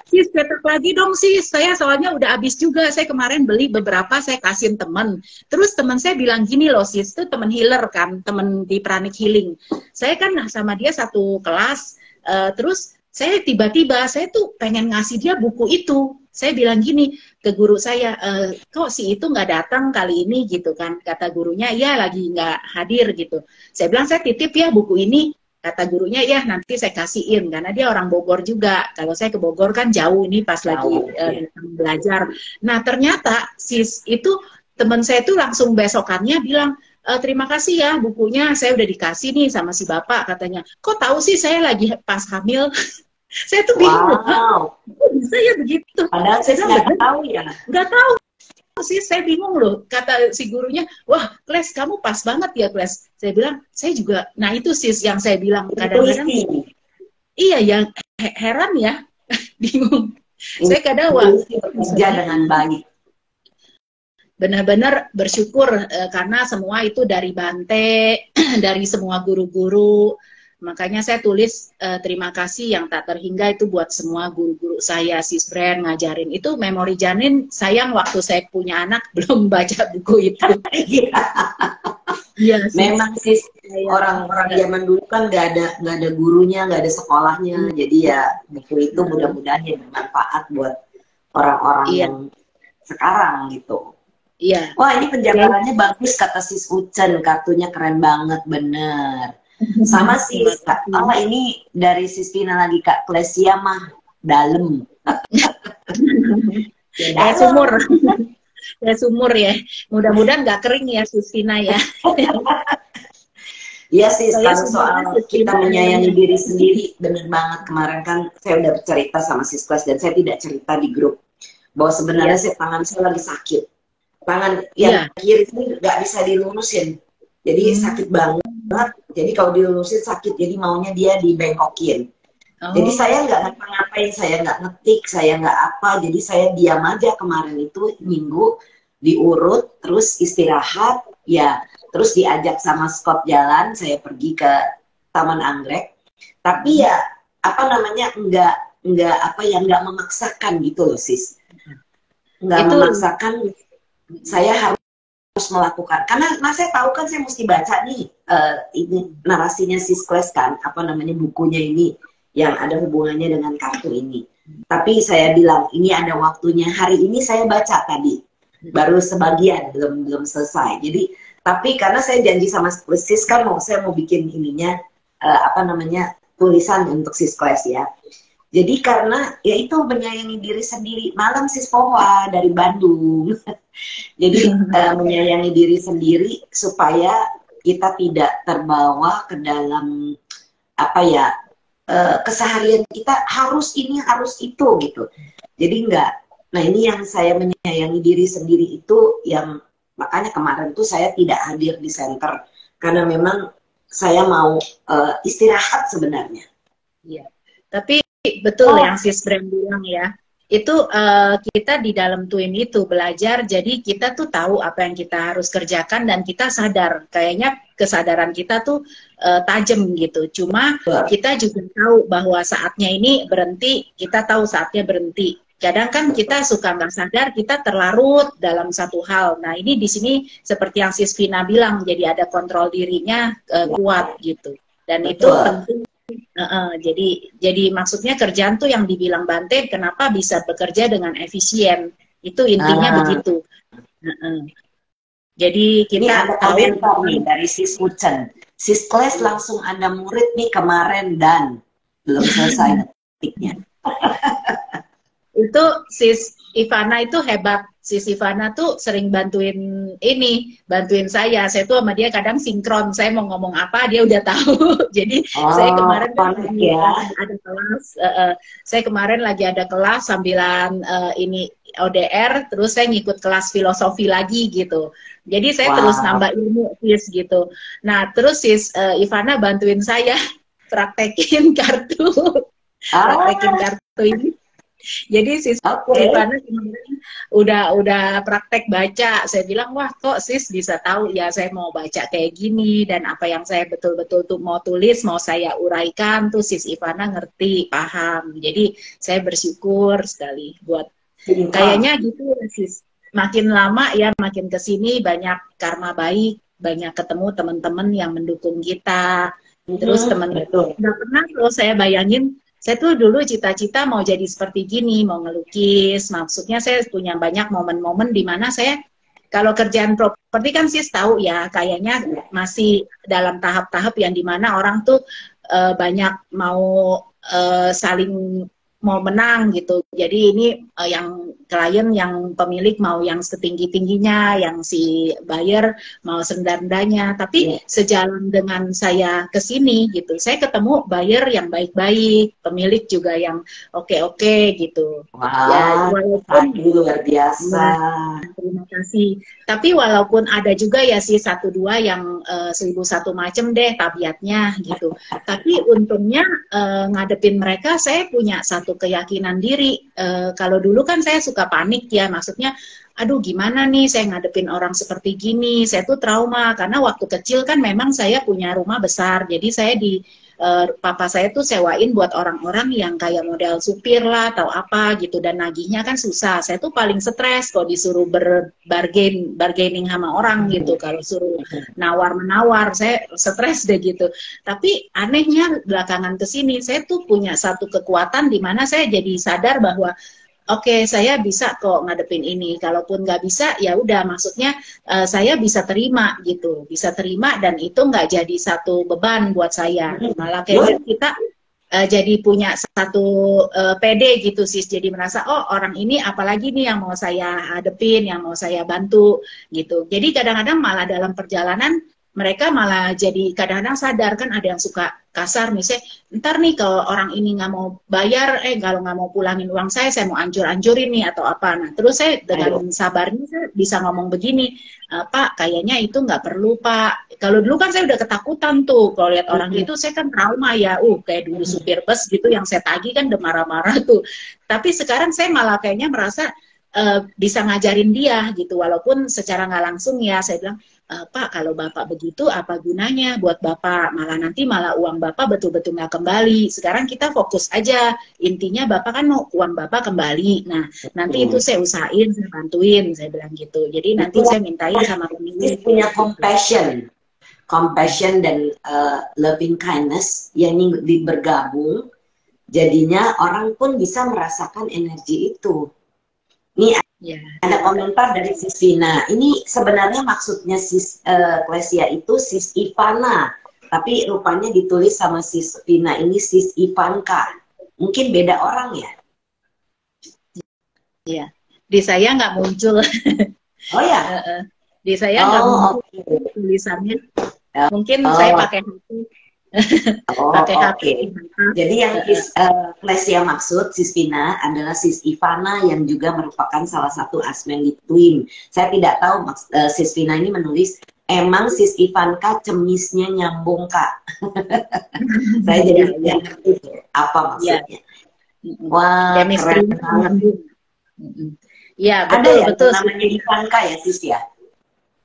S2: Sis, cetak lagi dong sis, saya soalnya udah habis juga. Saya kemarin beli beberapa, saya kasihin temen. Terus teman saya bilang gini loh sis, itu temen healer kan, temen di Pranic Healing. Saya kan sama dia satu kelas, terus saya tiba-tiba, saya tuh pengen ngasih dia buku itu. Saya bilang gini ke guru saya, kok si itu nggak datang kali ini gitu kan. Kata gurunya, ya lagi nggak hadir gitu. Saya bilang, saya titip ya buku ini. Kata gurunya, ya nanti saya kasihin, karena dia orang Bogor juga. Kalau saya ke Bogor kan jauh, ini pas lagi belajar. Nah ternyata sis itu, teman saya tuh langsung besokannya bilang, terima kasih ya bukunya, saya udah dikasih nih sama si bapak. Katanya, kok tahu sih saya lagi pas hamil. Saya tuh bingung, kok bisa ya begitu?
S1: Padahal saya nggak tahu ya.
S2: Nggak tahu sih, saya bingung loh. Kata si gurunya, wah Kles kamu pas banget ya Kles. Saya bilang, saya juga. Nah itu sis yang saya bilang, kadang-kadang iya ya, heran ya. Bingung. Saya kadang
S1: kerja dengan baik.
S2: Benar-benar bersyukur karena semua itu dari Bante, dari semua guru-guru. Makanya saya tulis terima kasih yang tak terhingga itu buat semua guru-guru saya, Sis Brand ngajarin. Itu Memori Janin, sayang waktu saya punya anak belum baca buku itu. Iya sih.
S1: Memang sih
S2: Iya.
S1: orang-orang zaman dulu kan nggak ada gurunya, nggak ada sekolahnya. Jadi ya buku itu mudah-mudahan ya bermanfaat buat orang-orang
S2: Iya.
S1: yang sekarang gitu.
S2: Iya.
S1: Wah, ini penjabarannya bagus kata Sis Ucen, kartunya keren banget, bener. Sama sis, oh ini dari Sis Vina lagi Kak Klesia mah dalam.
S2: Ya, sumur. Ya sumur ya. Mudah-mudahan nggak kering ya Susina ya.
S1: Iya sih,
S2: Saya
S1: kalau soal kita menyayangi diri sendiri, bener banget. Kemarin kan saya udah cerita sama Sis Kles dan saya tidak cerita di grup bahwa sebenarnya tangan saya lagi sakit. Tangan yang kiri ini nggak bisa dilurusin, jadi sakit banget. Jadi kalau dilurusin sakit, jadi maunya dia dibengkokin. Jadi saya nggak ngapa-ngapain, saya nggak ngetik, saya nggak apa. Jadi saya diam aja kemarin itu minggu, diurut, terus istirahat, ya. Terus diajak sama Scott jalan, saya pergi ke Taman Anggrek. Tapi ya apa namanya nggak memaksakan gitu loh sis. Nggak memaksakan. Saya harus melakukan karena saya tahu kan saya mesti baca nih ini narasinya Sis Kles kan, apa namanya bukunya ini yang ada hubungannya dengan kartu ini. Tapi saya bilang ini ada waktunya. Hari ini saya baca tadi baru sebagian, belum selesai. Jadi tapi karena saya janji sama Sis kan saya mau bikin ininya apa namanya tulisan untuk Sis Kles ya. Jadi karena ya itu menyayangi diri sendiri. Malam Sis Poha dari Bandung. Jadi menyayangi diri sendiri supaya kita tidak terbawa ke dalam apa ya keseharian kita harus ini harus itu gitu. Jadi enggak. Nah ini yang saya menyayangi diri sendiri itu yang makanya kemarin tuh saya tidak hadir di center karena memang saya mau istirahat sebenarnya.
S2: Iya. Tapi betul yang Sis Brand bilang ya. Itu kita di dalam twin itu belajar, jadi kita tuh tahu apa yang kita harus kerjakan dan kita sadar. Kayaknya kesadaran kita tuh tajam gitu. Cuma kita juga tahu bahwa saatnya ini berhenti, kita tahu saatnya berhenti. Kadang kan kita suka nggak sadar, kita terlarut dalam satu hal. Nah ini di sini seperti yang Sis Vina bilang, jadi ada kontrol dirinya kuat gitu. Dan itu penting. Jadi maksudnya kerjaan tuh yang dibilang Bante, kenapa bisa bekerja dengan efisien? Itu intinya begitu. Jadi kita
S1: ini ada komentar nih dari Sis Ucen. Sis Kles langsung ada murid nih kemarin dan belum selesai ngetiknya.
S2: Itu Sis Ivana itu hebat. Sis Ivana tuh sering bantuin saya. Saya tuh sama dia kadang sinkron. Saya mau ngomong apa dia udah tahu. Jadi saya kemarin ada kelas. Saya kemarin lagi ada kelas sambilan ini ODR. Terus saya ngikut kelas filosofi lagi gitu. Jadi saya terus nambah ilmu Sis gitu. Nah terus Sis Ivana bantuin saya praktekin kartu. Praktekin kartu ini. Jadi Sis Ivana udah praktek baca. Saya bilang wah kok Sis bisa tahu ya saya mau baca kayak gini dan apa yang saya betul-betul tuh mau tulis mau saya uraikan tuh Sis Ivana ngerti paham. Jadi saya bersyukur sekali buat kayaknya gitu ya Sis. Makin lama ya makin kesini banyak karma baik, banyak ketemu teman-teman yang mendukung kita. Terus teman-teman nggak pernah kalau saya bayangin. Saya tuh dulu cita-cita mau jadi seperti gini, mau ngelukis. Maksudnya saya punya banyak momen-momen di mana saya, kalau kerjaan properti kan Sis tahu ya, kayaknya masih dalam tahap-tahap yang dimana orang tuh banyak mau saling mau menang gitu. Jadi ini yang klien, yang pemilik mau yang setinggi-tingginya, yang si buyer mau serendah-rendahnya. Tapi sejalan dengan saya kesini gitu, saya ketemu buyer yang baik-baik, pemilik juga yang oke-oke gitu.
S1: Ya, walaupun luar biasa.
S2: Terima kasih. Tapi walaupun ada juga ya sih 1-2 yang 1001 macem deh tabiatnya gitu. Tapi untungnya ngadepin mereka saya punya satu keyakinan diri. Kalau dulu kan saya suka panik ya, maksudnya aduh gimana nih saya ngadepin orang seperti gini. Saya tuh trauma karena waktu kecil kan memang saya punya rumah besar, jadi saya papa saya tuh sewain buat orang-orang yang kayak model supir lah atau apa gitu, dan nagihnya kan susah. Saya tuh paling stres kalau disuruh bargaining sama orang gitu, kalau suruh nawar-menawar saya stres deh gitu. Tapi anehnya belakangan kesini saya tuh punya satu kekuatan di mana saya jadi sadar bahwa oke, saya bisa kok ngadepin ini. Kalaupun nggak bisa, ya udah. Maksudnya saya bisa terima gitu, bisa terima, dan itu nggak jadi satu beban buat saya. Malah kayaknya kita jadi punya satu PD gitu sih. Jadi merasa oh orang ini apalagi nih yang mau saya hadepin, yang mau saya bantu gitu. Jadi kadang-kadang malah dalam perjalanan mereka malah jadi kadang-kadang sadar, kan ada yang suka kasar misalnya, ntar nih kalau orang ini nggak mau bayar, kalau nggak mau pulangin uang saya mau anjur-anjurin nih atau apa. Nah terus saya dengan sabarnya saya bisa ngomong begini, Pak kayaknya itu nggak perlu Pak. Kalau dulu kan saya udah ketakutan tuh kalau lihat orang itu, saya kan trauma ya, kayak dulu supir bus gitu yang saya tagih kan udah marah-marah tuh. Tapi sekarang saya malah kayaknya merasa bisa ngajarin dia gitu, walaupun secara nggak langsung ya saya bilang, Pak kalau Bapak begitu apa gunanya buat Bapak, malah uang Bapak betul-betul nggak kembali. Sekarang kita fokus aja, intinya Bapak kan mau uang Bapak kembali. Nah nanti itu saya usahain, saya bantuin, saya bilang gitu. Jadi nanti saya mintain sama pemilik
S1: punya compassion dan loving kindness yang ini bergabung, jadinya orang pun bisa merasakan energi itu. Ini ada komentar dari Sis Vina. Ini sebenarnya maksudnya Sis Klesia itu Sis Ivana, tapi rupanya ditulis sama Sis Vina ini Sis Ivanka. Mungkin beda orang ya?
S2: Iya, di saya nggak muncul.
S1: Oh ya?
S2: Di saya nggak muncul tulisannya. Mungkin saya pakai HP.
S1: HP. Jadi yang Klesia maksud Sis Vina adalah Sis Ivana yang juga merupakan salah satu Asmeni Twin. Saya tidak tahu Sis Vina ini menulis emang Sis Ivanka cemisnya nyambung Kak. Saya jadi tidak ngerti apa maksudnya. Wah, keren banget.
S2: Ya,
S1: betul namanya Ivanka ya Sis ya?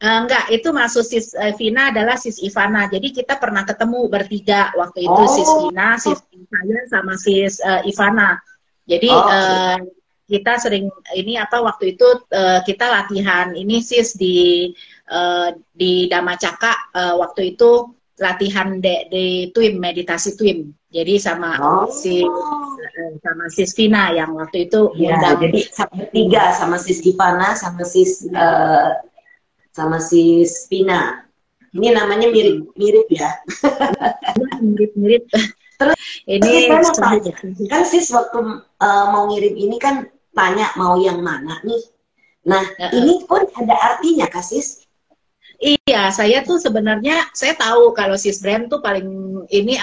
S2: Enggak, itu maksud Sis Vina adalah Sis Ivana. Jadi kita pernah ketemu bertiga waktu itu, Sis Vina, Sis saya sama Sis Ivana. Jadi kita sering ini waktu itu kita latihan ini Sis di Damacaka, waktu itu latihan di Twin, meditasi Twin. Jadi sama Sis Vina yang waktu itu
S1: jadi bertiga sama Sis Ivana sama Sis Vina. Ini namanya mirip-mirip ya.
S2: Mirip-mirip.
S1: Terus ini kan Sis waktu mau ngirim ini kan tanya mau yang mana nih. Nah, ini pun ada artinya Kak Sis?
S2: Iya, saya tuh sebenarnya saya tahu kalau Sis Brand tuh paling ini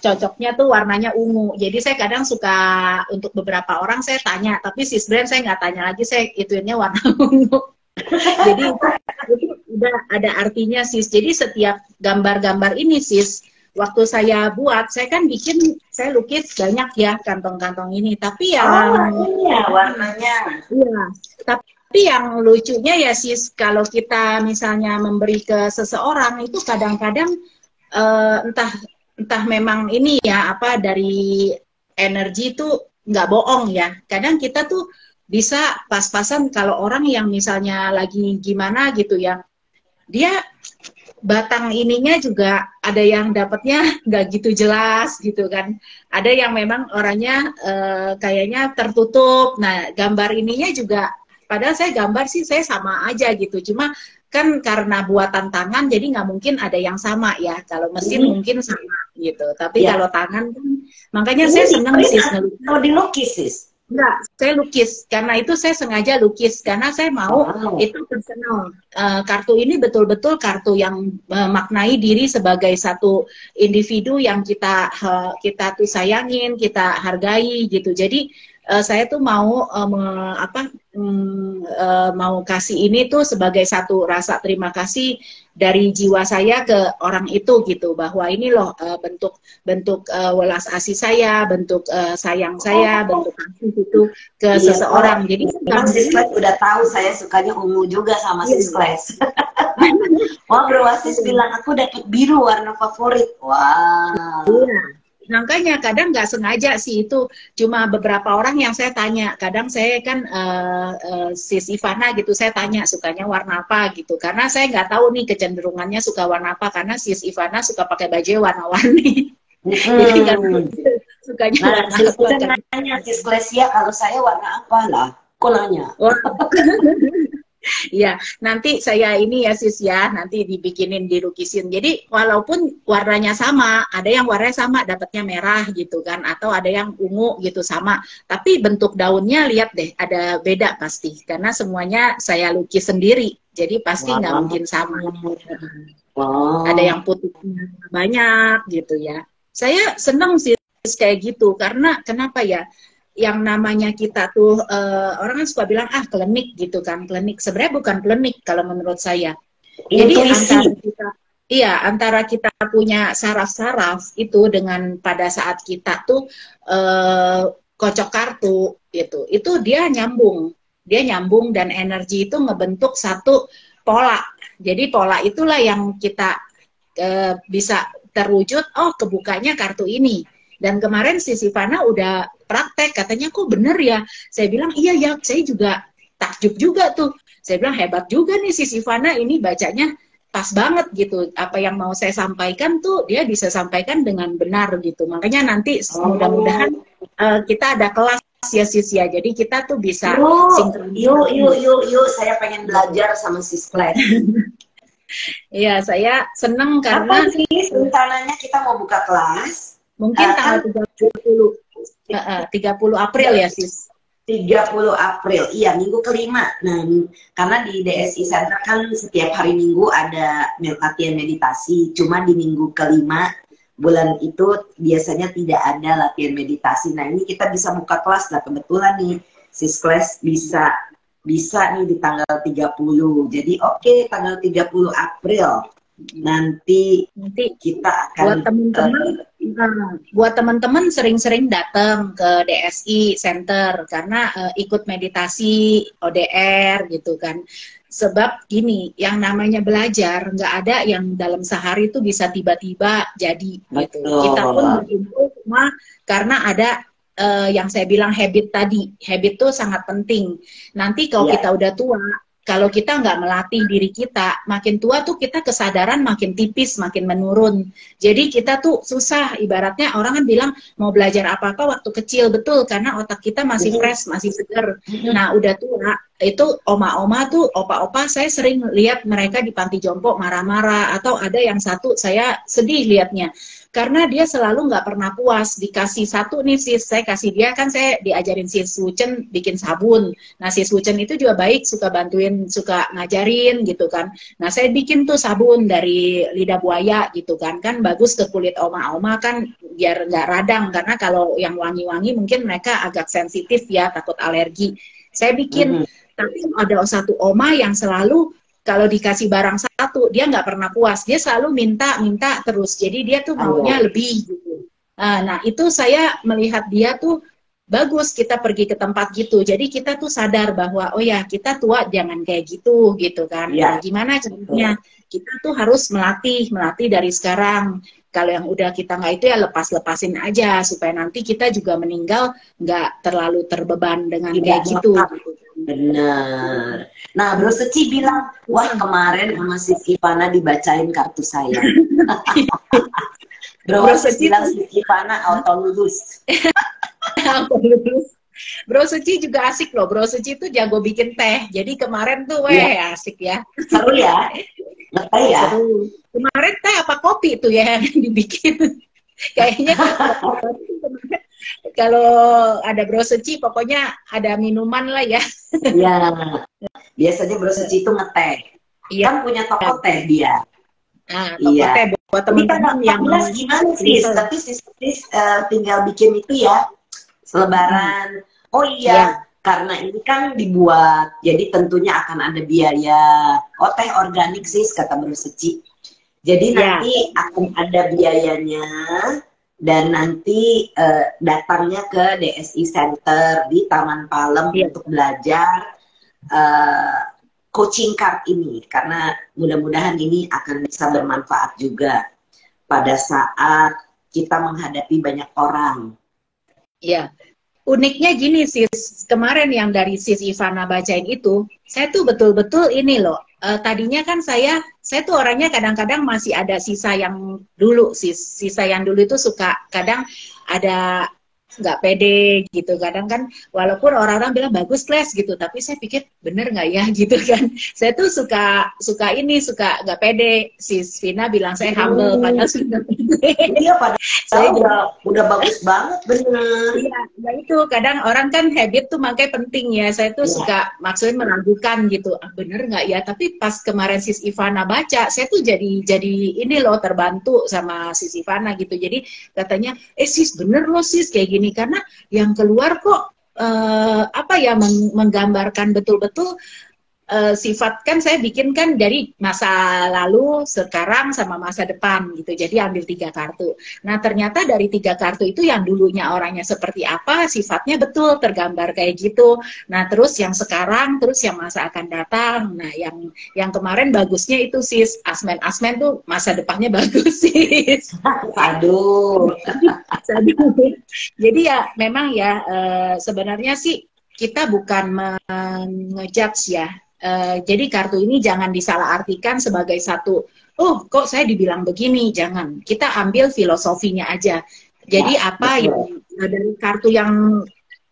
S2: cocoknya tuh warnanya ungu. Jadi saya kadang suka untuk beberapa orang saya tanya, tapi Sis Brand saya nggak tanya lagi, saya ituinnya warna ungu. Jadi itu udah ada artinya Sis. Jadi setiap gambar-gambar ini Sis, waktu saya buat, saya kan saya lukis banyak ya kantong-kantong ini. Tapi yang
S1: warnanya.
S2: Iya. Tapi yang lucunya ya Sis, kalau kita misalnya memberi ke seseorang itu kadang-kadang entah memang ini ya dari energi itu nggak bohong ya. Kadang kita tuh bisa pas-pasan kalau orang yang misalnya lagi gimana gitu ya, dia batang ininya juga ada yang dapatnya nggak gitu jelas gitu kan, ada yang memang orangnya kayaknya tertutup. Nah gambar ininya juga, padahal saya gambar sih saya sama aja gitu, cuma kan karena buatan tangan jadi nggak mungkin ada yang sama ya. Kalau mesin mungkin sama gitu, tapi kalau tangan kan, makanya saya senang sih
S1: kalau dilukis Sis.
S2: Enggak, saya lukis. Karena itu saya sengaja lukis. Karena saya mau itu personal. Kartu ini betul-betul kartu yang memaknai diri sebagai satu individu yang kita tuh sayangin, kita hargai gitu. Jadi saya tuh mau mau kasih ini tuh sebagai satu rasa terima kasih dari jiwa saya ke orang itu gitu, bahwa ini loh bentuk welas asih saya, bentuk sayang saya, bentuk kasih itu ke seseorang. Jadi
S1: Sis Kles udah tahu saya sukanya ungu juga sama Sis Kles. Wah, Bro Wasis bilang aku dapat biru warna favorit. Wah.
S2: Iya. Makanya kadang nggak sengaja sih itu cuma beberapa orang yang saya tanya. Kadang saya kan Sis Ivana gitu saya tanya sukanya warna apa gitu. Karena saya nggak tahu nih kecenderungannya suka warna apa karena Sis Ivana suka pakai baju warna-warni. Jadi nggak tahu sukanya warna
S1: Sis
S2: apa.
S1: kan nanya, Sis Glesia kalau saya warna apa lah? Kok nanya?
S2: Iya, nanti saya ini ya Sis ya, nanti dibikinin, dilukisin. Jadi walaupun warnanya sama, ada yang warnanya sama, dapatnya merah gitu kan, atau ada yang ungu gitu sama. Tapi bentuk daunnya lihat deh, ada beda pasti, karena semuanya saya lukis sendiri. Jadi pasti nggak mungkin sama. Ada yang putihnya banyak gitu ya. Saya seneng sih kayak gitu, karena kenapa ya? Yang namanya kita tuh orang kan suka bilang klinik gitu kan, klinik sebenarnya bukan klinik kalau menurut saya. Jadi antara kita punya saraf-saraf itu dengan pada saat kita tuh kocok kartu gitu, itu dia nyambung dan energi itu ngebentuk satu pola. Jadi pola itulah yang kita bisa terwujud, kebukanya kartu ini. Dan kemarin si Sivana udah praktek, katanya kok bener ya. Saya bilang iya ya, saya juga takjub juga tuh. Saya bilang hebat juga nih si Sivana ini bacanya pas banget gitu. Apa yang mau saya sampaikan tuh dia bisa sampaikan dengan benar gitu. Makanya nanti mudah-mudahan kita ada kelas ya Sis ya. Jadi kita tuh bisa
S1: yuk, saya pengen belajar sama Sis Glenn.
S2: Iya, saya seneng karena
S1: apa sih rencananya kita mau buka kelas?
S2: Mungkin tanggal 30 April ya Sis.
S1: 30 April, iya minggu kelima. Nah, karena di DSI Center kan setiap hari Minggu ada latihan meditasi. Cuma di minggu kelima bulan itu biasanya tidak ada latihan meditasi. Nah ini kita bisa buka kelas lah, kebetulan nih Sis Class bisa nih di tanggal 30. Jadi oke, tanggal 30 April. Nanti kita akan
S2: buat teman-teman sering-sering datang ke DSI Center karena ikut meditasi ODR gitu kan. Sebab gini, yang namanya belajar nggak ada yang dalam sehari itu bisa tiba-tiba jadi gitu. Kita pun berkumpul cuma karena ada yang saya bilang habit tadi. Habit itu sangat penting. Nanti kalau kita udah tua, kalau kita nggak melatih diri kita, makin tua tuh kita kesadaran makin tipis, makin menurun. Jadi kita tuh susah, ibaratnya orang kan bilang mau belajar apa-apa waktu kecil, betul, karena otak kita masih fresh, masih segar. Nah udah tua, itu oma-oma tuh, opa-opa saya sering lihat mereka di panti jompo marah-marah, atau ada yang satu saya sedih liatnya. Karena dia selalu nggak pernah puas, dikasih satu nih Sis, saya kasih dia, kan saya diajarin Sis Wuchen bikin sabun. Nah Sis Wuchen itu juga baik, suka bantuin, suka ngajarin gitu kan. Nah saya bikin tuh sabun dari lidah buaya gitu kan bagus ke kulit oma-oma kan biar nggak radang, karena kalau yang wangi-wangi mungkin mereka agak sensitif ya, takut alergi. Saya bikin, tapi ada satu oma yang selalu kalau dikasih barang satu, dia nggak pernah puas. Dia selalu minta terus. Jadi dia tuh maunya lebih gitu. Nah, itu saya melihat dia tuh bagus kita pergi ke tempat gitu. Jadi kita tuh sadar bahwa, oh ya, kita tua jangan kayak gitu kan. Nah, gimana caranya? Kita tuh harus melatih dari sekarang. Kalau yang udah kita nggak itu ya lepasin aja. Supaya nanti kita juga meninggal nggak terlalu terbeban dengan kayak gitu.
S1: Bener. Nah, Bro Seci bilang, wah kemarin sama Sis Ivana dibacain kartu saya. Bro Seci bilang Sis Ivana auto lulus.
S2: Bro Seci juga asik loh. Bro Seci tuh jago bikin teh. Jadi kemarin tuh, asik ya.
S1: Seru ya? Ngeteh ya?
S2: Seru. Kemarin teh apa kopi tuh ya yang dibikin? Kayaknya kalau ada Bro Seci pokoknya ada minuman lah ya.
S1: Iya. Biasanya Bro Seci itu ngeteh. Iya. Kan punya toko teh dia.
S2: Nah, toko teh buat teman-teman yang
S1: gimana sih? Tapi Sis tinggal bikin itu ya. Selebaran. Oh iya. Karena ini kan dibuat, jadi tentunya akan ada biaya. Oh, teh organik sih, kata Bro Seci. Jadi nanti akan ada biayanya. Dan nanti datangnya ke DSI Center di Taman Palem untuk belajar coaching card ini, karena mudah-mudahan ini akan bisa bermanfaat juga pada saat kita menghadapi banyak orang.
S2: Iya. Uniknya gini sis, kemarin yang dari sis Ivana bacain itu, saya tuh betul-betul ini loh, tadinya kan saya tuh orangnya kadang-kadang masih ada sisa yang dulu sis, sisa yang dulu itu suka kadang ada nggak pede gitu, kadang kan walaupun orang-orang bilang bagus kelas gitu, tapi saya pikir bener nggak ya gitu kan, saya tuh suka nggak pede. Sis Vina bilang saya humble, padahal sudah pede.
S1: Iya, padahal saya udah bagus banget, bener.
S2: Iya, ya itu kadang orang kan habit tuh makanya penting ya, saya tuh suka maksudnya meragukan gitu, bener nggak ya, tapi pas kemarin sis Ivana baca, saya tuh jadi ini loh terbantu sama sis Ivana gitu, jadi katanya sis bener loh sis kayak gini, karena yang keluar kok apa ya menggambarkan betul-betul sifat, kan saya bikin kan dari masa lalu, sekarang, sama masa depan gitu. Jadi ambil 3 kartu. Nah ternyata dari 3 kartu itu yang dulunya orangnya seperti apa, sifatnya betul tergambar kayak gitu. Nah terus yang sekarang, terus yang masa akan datang. Nah yang kemarin bagusnya itu sis, asmen tuh masa depannya bagus sis.
S1: Aduh.
S2: Jadi ya memang ya sebenarnya sih kita bukan mengejudge ya. Jadi kartu ini jangan disalahartikan sebagai satu, oh kok saya dibilang begini, jangan. Kita ambil filosofinya aja. Jadi apa yang dari kartu yang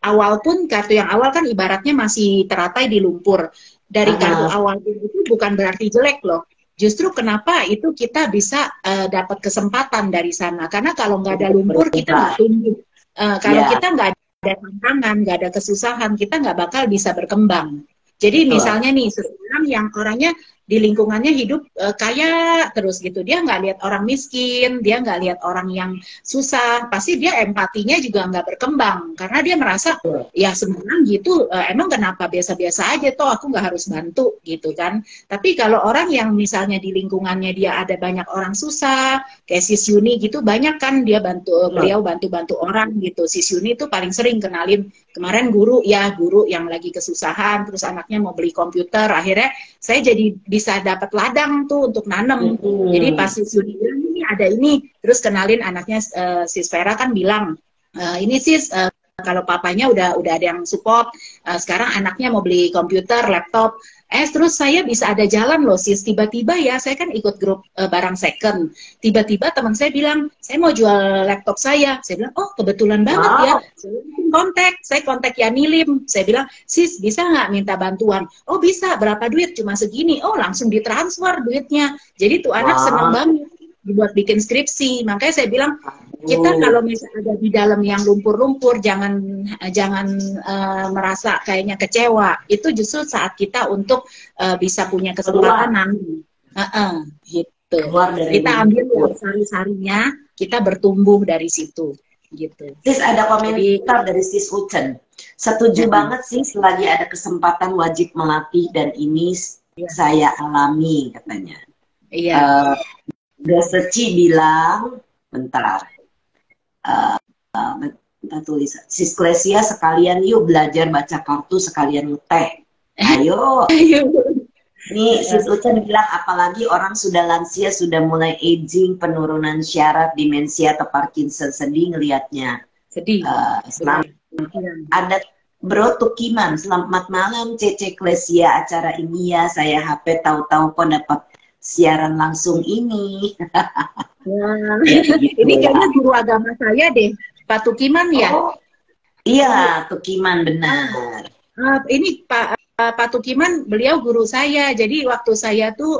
S2: awal pun, kartu yang awal kan ibaratnya masih teratai di lumpur. Dari kartu awal itu bukan berarti jelek loh. Justru kenapa itu kita bisa dapat kesempatan dari sana. Karena kalau nggak ada lumpur kita nggak tumbuh. Kalau kita nggak ada tantangan, nggak ada kesusahan, kita nggak bakal bisa berkembang. Jadi misalnya nih, seseorang yang orangnya di lingkungannya hidup kaya terus gitu, dia nggak lihat orang miskin, dia nggak lihat orang yang susah, pasti dia empatinya juga nggak berkembang, karena dia merasa ya semua gitu, emang kenapa biasa-biasa aja, toh aku nggak harus bantu gitu kan. Tapi kalau orang yang misalnya di lingkungannya dia ada banyak orang susah, kayak Sis Yuni gitu, banyak kan dia beliau bantu-bantu orang gitu. Sis Yuni tuh paling sering kenalin kemarin guru yang lagi kesusahan, terus anaknya mau beli komputer, akhirnya saya jadi bisa dapat ladang tuh untuk nanam. Jadi pas Sis Yuni bilang ini ada ini, terus kenalin anaknya, Sis Vera kan bilang, ini Sis kalau papanya udah ada yang support, sekarang anaknya mau beli komputer, laptop. Terus saya bisa ada jalan loh Sis, tiba-tiba ya saya kan ikut grup barang second, tiba-tiba teman saya bilang saya mau jual laptop saya bilang oh kebetulan banget ya, saya kontak Yani Lim, saya bilang Sis bisa nggak minta bantuan, oh bisa, berapa duit, cuma segini, oh langsung ditransfer duitnya, jadi tuh anak seneng banget dibuat bikin skripsi. Makanya saya bilang kita kalau misalnya ada di dalam yang lumpur-lumpur, jangan merasa kayaknya kecewa. Itu justru saat kita untuk bisa punya kesempatan nanti. Gitu. Kita ambil sari-sarinya, kita bertumbuh dari situ. Gitu.
S1: Sis, ada komentar dari Sis Ucen. Setuju banget sih, selagi ada kesempatan wajib melatih, dan ini saya alami katanya.
S2: Iya.
S1: Deseci bilang, bentar. Kita tulis, Sis Klesia sekalian yuk belajar baca kartu sekalian ngeteh. Ayo. Nih Sis Ucen bilang apalagi orang sudah lansia, sudah mulai aging, penurunan syaraf, demensia atau Parkinson, sedih ngelihatnya.
S2: Sedih.
S1: Ada Bro Tukiman, selamat malam Cece Klesia, acara ini ya saya HP tahu-tahu kok dapat siaran langsung ini.
S2: Ini kayaknya guru agama saya deh, Pak Tukiman ya?
S1: Iya, Tukiman benar.
S2: Ini Pak Tukiman, beliau guru saya. Jadi waktu saya tuh,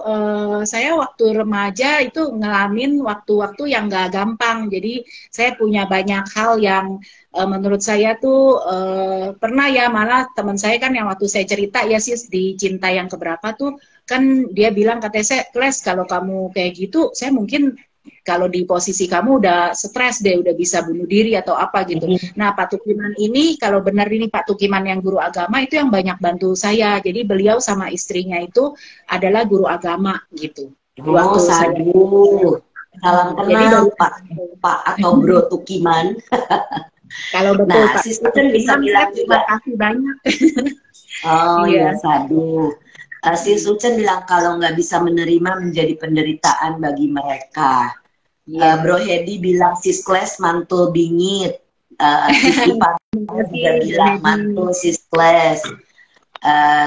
S2: saya waktu remaja itu ngalamin waktu-waktu yang gak gampang. Jadi saya punya banyak hal yang menurut saya tuh pernah ya, malah teman saya kan yang waktu saya cerita ya Sis di Cinta yang keberapa tuh, kan dia bilang katanya saya, Kles kalau kamu kayak gitu, saya mungkin kalau di posisi kamu udah stres deh, udah bisa bunuh diri atau apa gitu. Nah Pak Tukiman ini, kalau benar ini Pak Tukiman yang guru agama, itu yang banyak bantu saya. Jadi beliau sama istrinya itu adalah guru agama gitu.
S1: Salam kenal Pak atau Bro Tukiman.
S2: Kalau betul
S1: nah,
S2: Pak
S1: Sis Ucen bisa bilang juga.
S2: Terima kasih banyak.
S1: Oh iya, sadu. Si Sucen bilang kalau nggak bisa menerima menjadi penderitaan bagi mereka. Bro Hedi bilang sis Kles mantul bingit. Sis Ipan juga bilang mantul sis Kles.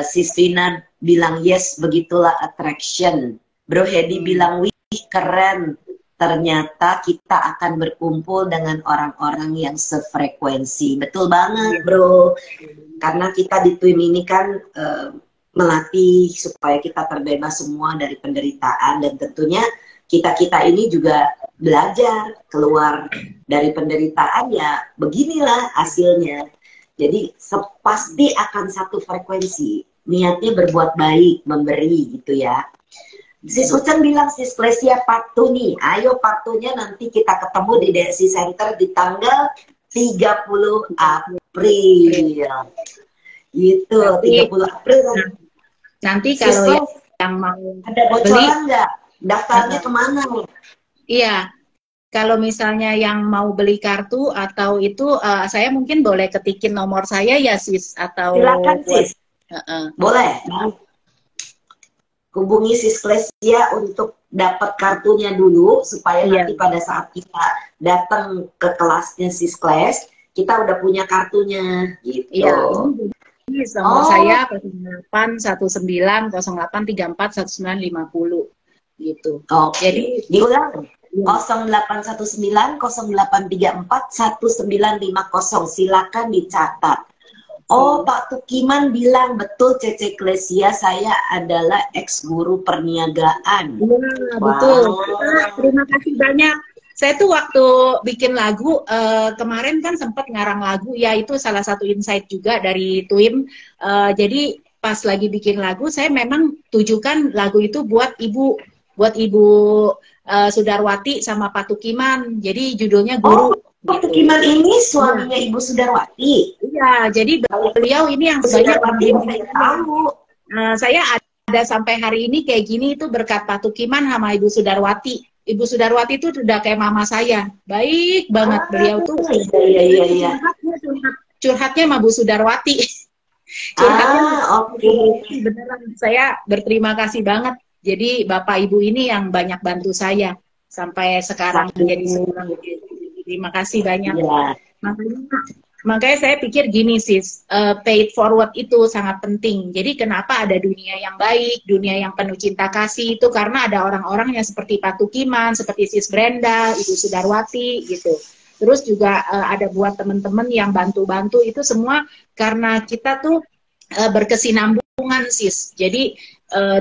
S1: Sis Vina bilang yes, begitulah attraction. Bro Hedi bilang wih keren. Ternyata kita akan berkumpul dengan orang-orang yang sefrekuensi. Betul banget, bro. Karena kita di Twim ini kan melatih supaya kita terbebas semua dari penderitaan. Dan tentunya kita-kita ini juga belajar keluar dari penderitaan, ya beginilah hasilnya. Jadi pasti akan satu frekuensi. Niatnya berbuat baik, memberi gitu ya. Sis Ucen bilang sis Klesia part 2 nih. Ayo part 2-nya nanti kita ketemu di DSI Center di tanggal 30 April. Gitu, 30 April.
S2: Nanti kalau yang mau
S1: ada bocoran nggak? Daftarnya kemana?
S2: Iya. Kalau misalnya yang mau beli kartu atau itu, saya mungkin boleh ketikin nomor saya ya sis, atau
S1: silakan sis. Boleh. Hubungi sis Klesia untuk dapat kartunya dulu supaya nanti pada saat kita datang ke kelasnya sis Kles, kita udah punya kartunya gitu.
S2: Iya, ini nomor saya 081908341950 gitu.
S1: Jadi diulang 081908341950, silakan dicatat. Oh, Pak Tukiman bilang betul Cece Klesia, saya adalah ex guru perniagaan.
S2: Iya, betul. Terima kasih banyak. Saya tuh waktu bikin lagu kemarin kan sempat ngarang lagu, ya itu salah satu insight juga dari Twim. Jadi pas lagi bikin lagu, saya memang tujukan lagu itu buat Ibu Sudarwati sama Pak Tukiman. Jadi judulnya Guru.
S1: Pak Tukiman ini suaminya Ibu Sudarwati.
S2: Iya, jadi beliau ini yang banyak tahu. Saya ada sampai hari ini kayak gini itu berkat Pak Tukiman sama Ibu Sudarwati. Ibu Sudarwati itu udah kayak mama saya, baik banget beliau tuh.
S1: Iya.
S2: Curhatnya sama Bu Sudarwati. Beneran, saya berterima kasih banget. Jadi Bapak Ibu ini yang banyak bantu saya sampai sekarang menjadi seorang. Terima kasih banyak. Ya. Makanya saya pikir gini sis, pay it forward itu sangat penting. Jadi kenapa ada dunia yang baik, dunia yang penuh cinta kasih itu karena ada orang-orang yang seperti Pak Tukiman, seperti Sis Brenda, Ibu Sudarwati gitu. Terus juga ada buat teman-teman yang bantu-bantu itu semua karena kita tuh berkesinambungan sis. Jadi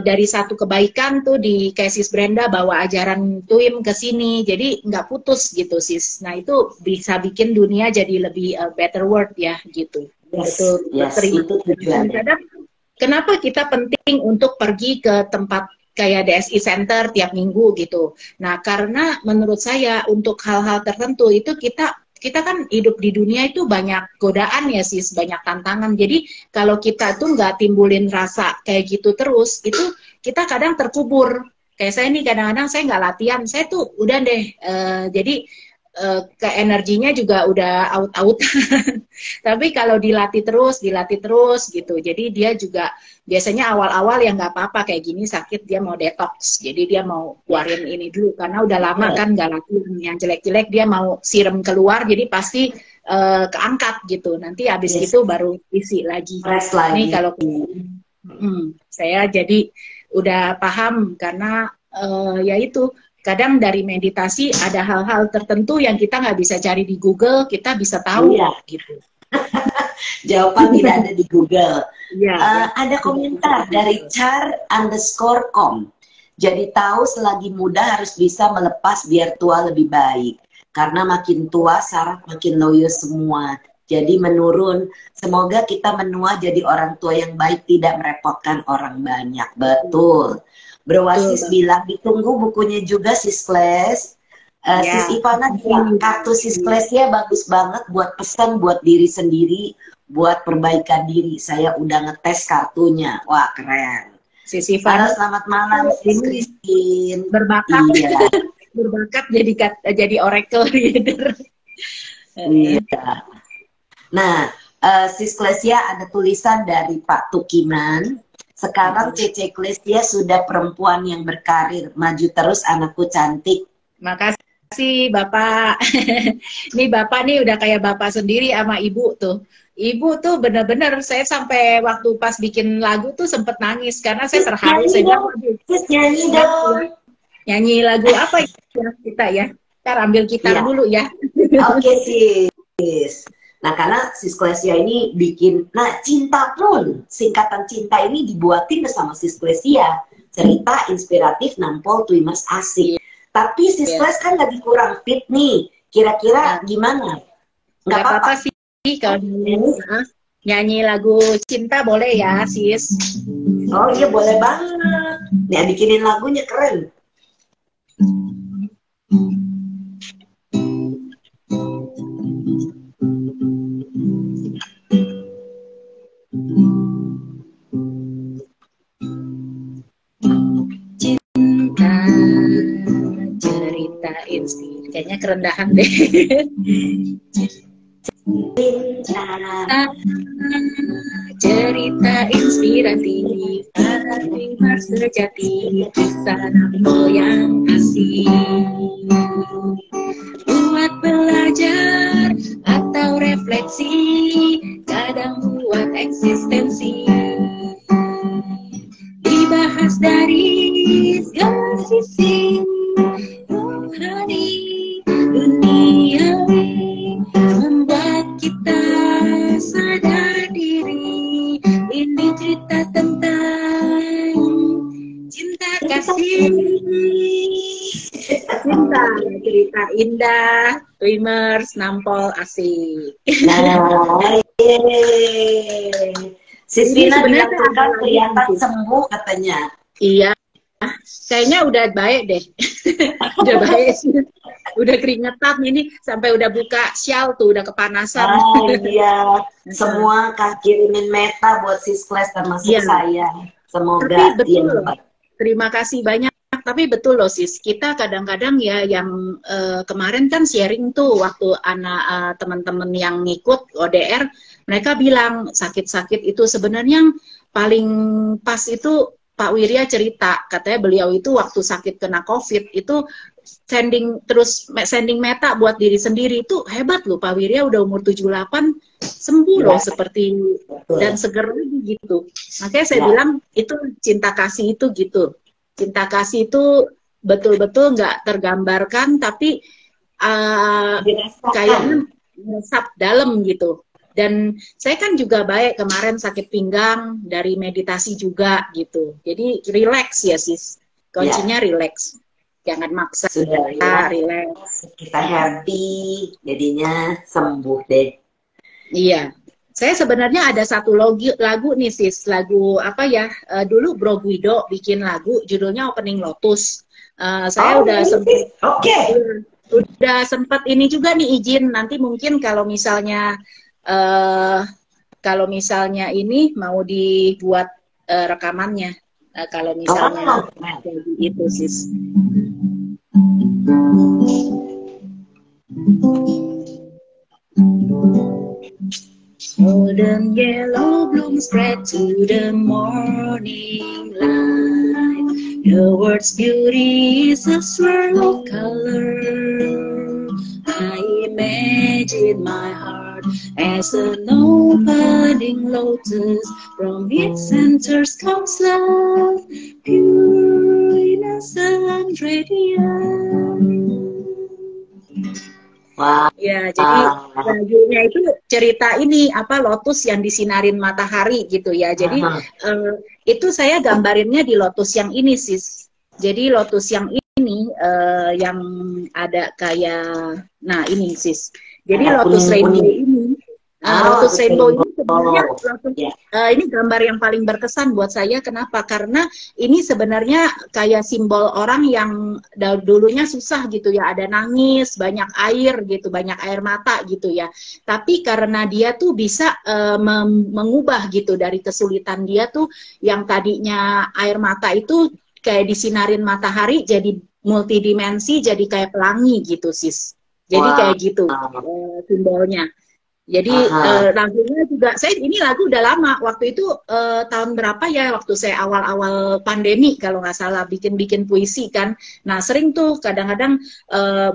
S2: dari satu kebaikan tuh di kayak Sis Brenda bawa ajaran Twim ke sini, jadi nggak putus gitu sis. Nah itu bisa bikin dunia jadi lebih better world ya gitu.
S1: Yes, itu tujuannya.
S2: Kenapa kita penting untuk pergi ke tempat kayak DSI Center tiap minggu gitu. Nah karena menurut saya untuk hal-hal tertentu itu kita kan hidup di dunia itu banyak godaan ya sis, banyak tantangan. Jadi kalau kita tuh nggak timbulin rasa kayak gitu terus, itu kita kadang terkubur. Kayak saya nih kadang-kadang saya nggak latihan, saya tuh udah deh. Jadi ke energinya juga udah out-out. Tapi kalau dilatih terus gitu. Jadi dia juga biasanya awal-awal ya nggak apa-apa kayak gini sakit dia mau detox. Jadi dia mau keluarin ini dulu karena udah lama kan nggak latihan. Yang jelek-jelek dia mau siram keluar jadi pasti keangkat gitu. Nanti habis itu baru isi lagi. Ini kalau saya jadi udah paham karena ya itu. Kadang dari meditasi ada hal-hal tertentu yang kita nggak bisa cari di Google, kita bisa tahu gitu.
S1: Jawaban tidak ada di Google. Ada komentar dari char_com. Jadi tahu selagi muda harus bisa melepas biar tua lebih baik. Karena makin tua saraf makin loyo semua. Jadi menurun. Semoga kita menua jadi orang tua yang baik, tidak merepotkan orang banyak. Betul. Bro Wasis bilang ditunggu bukunya juga Sis Kles. Sis Ivana bilang kartu Sis Kles ya bagus banget buat pesan buat diri sendiri, buat perbaikan diri. Saya udah ngetes kartunya. Wah keren.
S2: Sis Ivana,
S1: selamat malam Sis Christine.
S2: Berbakat. Berbakat jadi oracle reader.
S1: Iya. Nah, Sis Klesia ada tulisan dari Pak Tukiman. Sekarang Cece Klesia sudah perempuan yang berkarir. Maju terus anakku cantik.
S2: Makasih Bapak. Nih Bapak nih udah kayak Bapak sendiri sama Ibu tuh. Ibu tuh bener-bener saya sampai waktu pas bikin lagu tuh sempet nangis karena saya terharu. Saya bilang,
S1: nyanyi dong.
S2: Nyanyi lagu apa ya kita ya? Ntar ambil gitar dulu ya.
S1: Oke sis. Nah karena Sis Klesia ini bikin, nah cinta pun, singkatan cinta ini dibuatin bersama Sis Klesia. Cerita inspiratif, nampol, Twimers asik. Tapi Sis Kles kan lagi kurang fit nih. Kira-kira gimana?
S2: Nggak apa-apa sih kalau nyanyi lagu cinta boleh ya Sis.
S1: Oh iya boleh banget. Nih bikinin lagunya keren.
S2: Cinta cerita inspiratif, kayaknya kerendahan deh.
S1: Cinta
S2: cerita inspiratif, Twimers sejati, kisah nampol yang asik, buat belajar atau refleksi, kadang buat eksistensi, dibahas dari segala sisi, rohani, duniawi, membuat kita sadar diri. Ini cerita tentang cinta kasih, cinta cerita indah, Twimers nampol asik.
S1: Nah, Sis Vina bilang tuh kan kelihatan sembuh katanya.
S2: Iya, kayaknya udah baik deh. Udah baik sih. Udah keringetan ini sampai udah buka shawl tuh, udah kepanasan.
S1: Oh iya, semua kirimin meta buat Sis Kles termasuk saya. Semoga.
S2: Tapi betul loh. Terima kasih banyak. Tapi betul loh Sis, kita kadang-kadang ya yang kemarin kan sharing tuh waktu anak teman-teman yang ngikut ODR, mereka bilang sakit-sakit itu sebenarnya yang paling pas itu Pak Wirya cerita, katanya beliau itu waktu sakit kena COVID itu sending meta buat diri sendiri. Itu hebat loh Pak Wirya, udah umur 78 sembuh loh seperti dan seger lagi gitu. Makanya saya bilang itu cinta kasih itu gitu. Cinta kasih itu betul-betul nggak tergambarkan tapi kayaknya meresap dalam gitu. Dan saya kan juga baik kemarin sakit pinggang dari meditasi juga gitu. Jadi relax ya Sis. Kuncinya relax. Jangan maksa.
S1: Sudah
S2: relax.
S1: Kita happy, jadinya sembuh deh.
S2: Iya. Saya sebenarnya ada satu lagu nih Sis. Lagu apa ya? Dulu Bro Guido bikin lagu judulnya Opening Lotus. Saya udah sempat. Udah sempat ini juga nih izin. Nanti mungkin kalau misalnya ini mau dibuat rekamannya, kalau misalnya itu Sis. Golden yellow bloom spread to the morning light. The world's beauty is a swirl of color. I imagine my heart as an opening lotus. From its centers comes love, pure, innocent, radiant.
S1: Wow.
S2: Ya, jadi lagunya itu cerita ini apa lotus yang disinarin matahari gitu ya. Jadi itu saya gambarinnya di lotus yang ini Sis. Jadi lotus yang ini yang ada kayak, nah ini Sis. Jadi lotus rainbow ini, lotus rainbow ini sebenarnya ini gambar yang paling berkesan buat saya. Kenapa? Karena ini sebenarnya kayak simbol orang yang dulunya susah gitu ya, ada nangis, banyak air gitu, banyak air mata gitu ya. Tapi karena dia tuh bisa mengubah gitu dari kesulitan dia tuh yang tadinya air mata itu kayak disinarin matahari jadi multidimensi, jadi kayak pelangi gitu Sis. Jadi kayak gitu simbolnya. Jadi
S1: Aha.
S2: lagunya juga, saya ini lagu udah lama. Waktu itu tahun berapa ya? Waktu saya awal-awal pandemi kalau nggak salah bikin-bikin puisi kan. Nah sering tuh kadang-kadang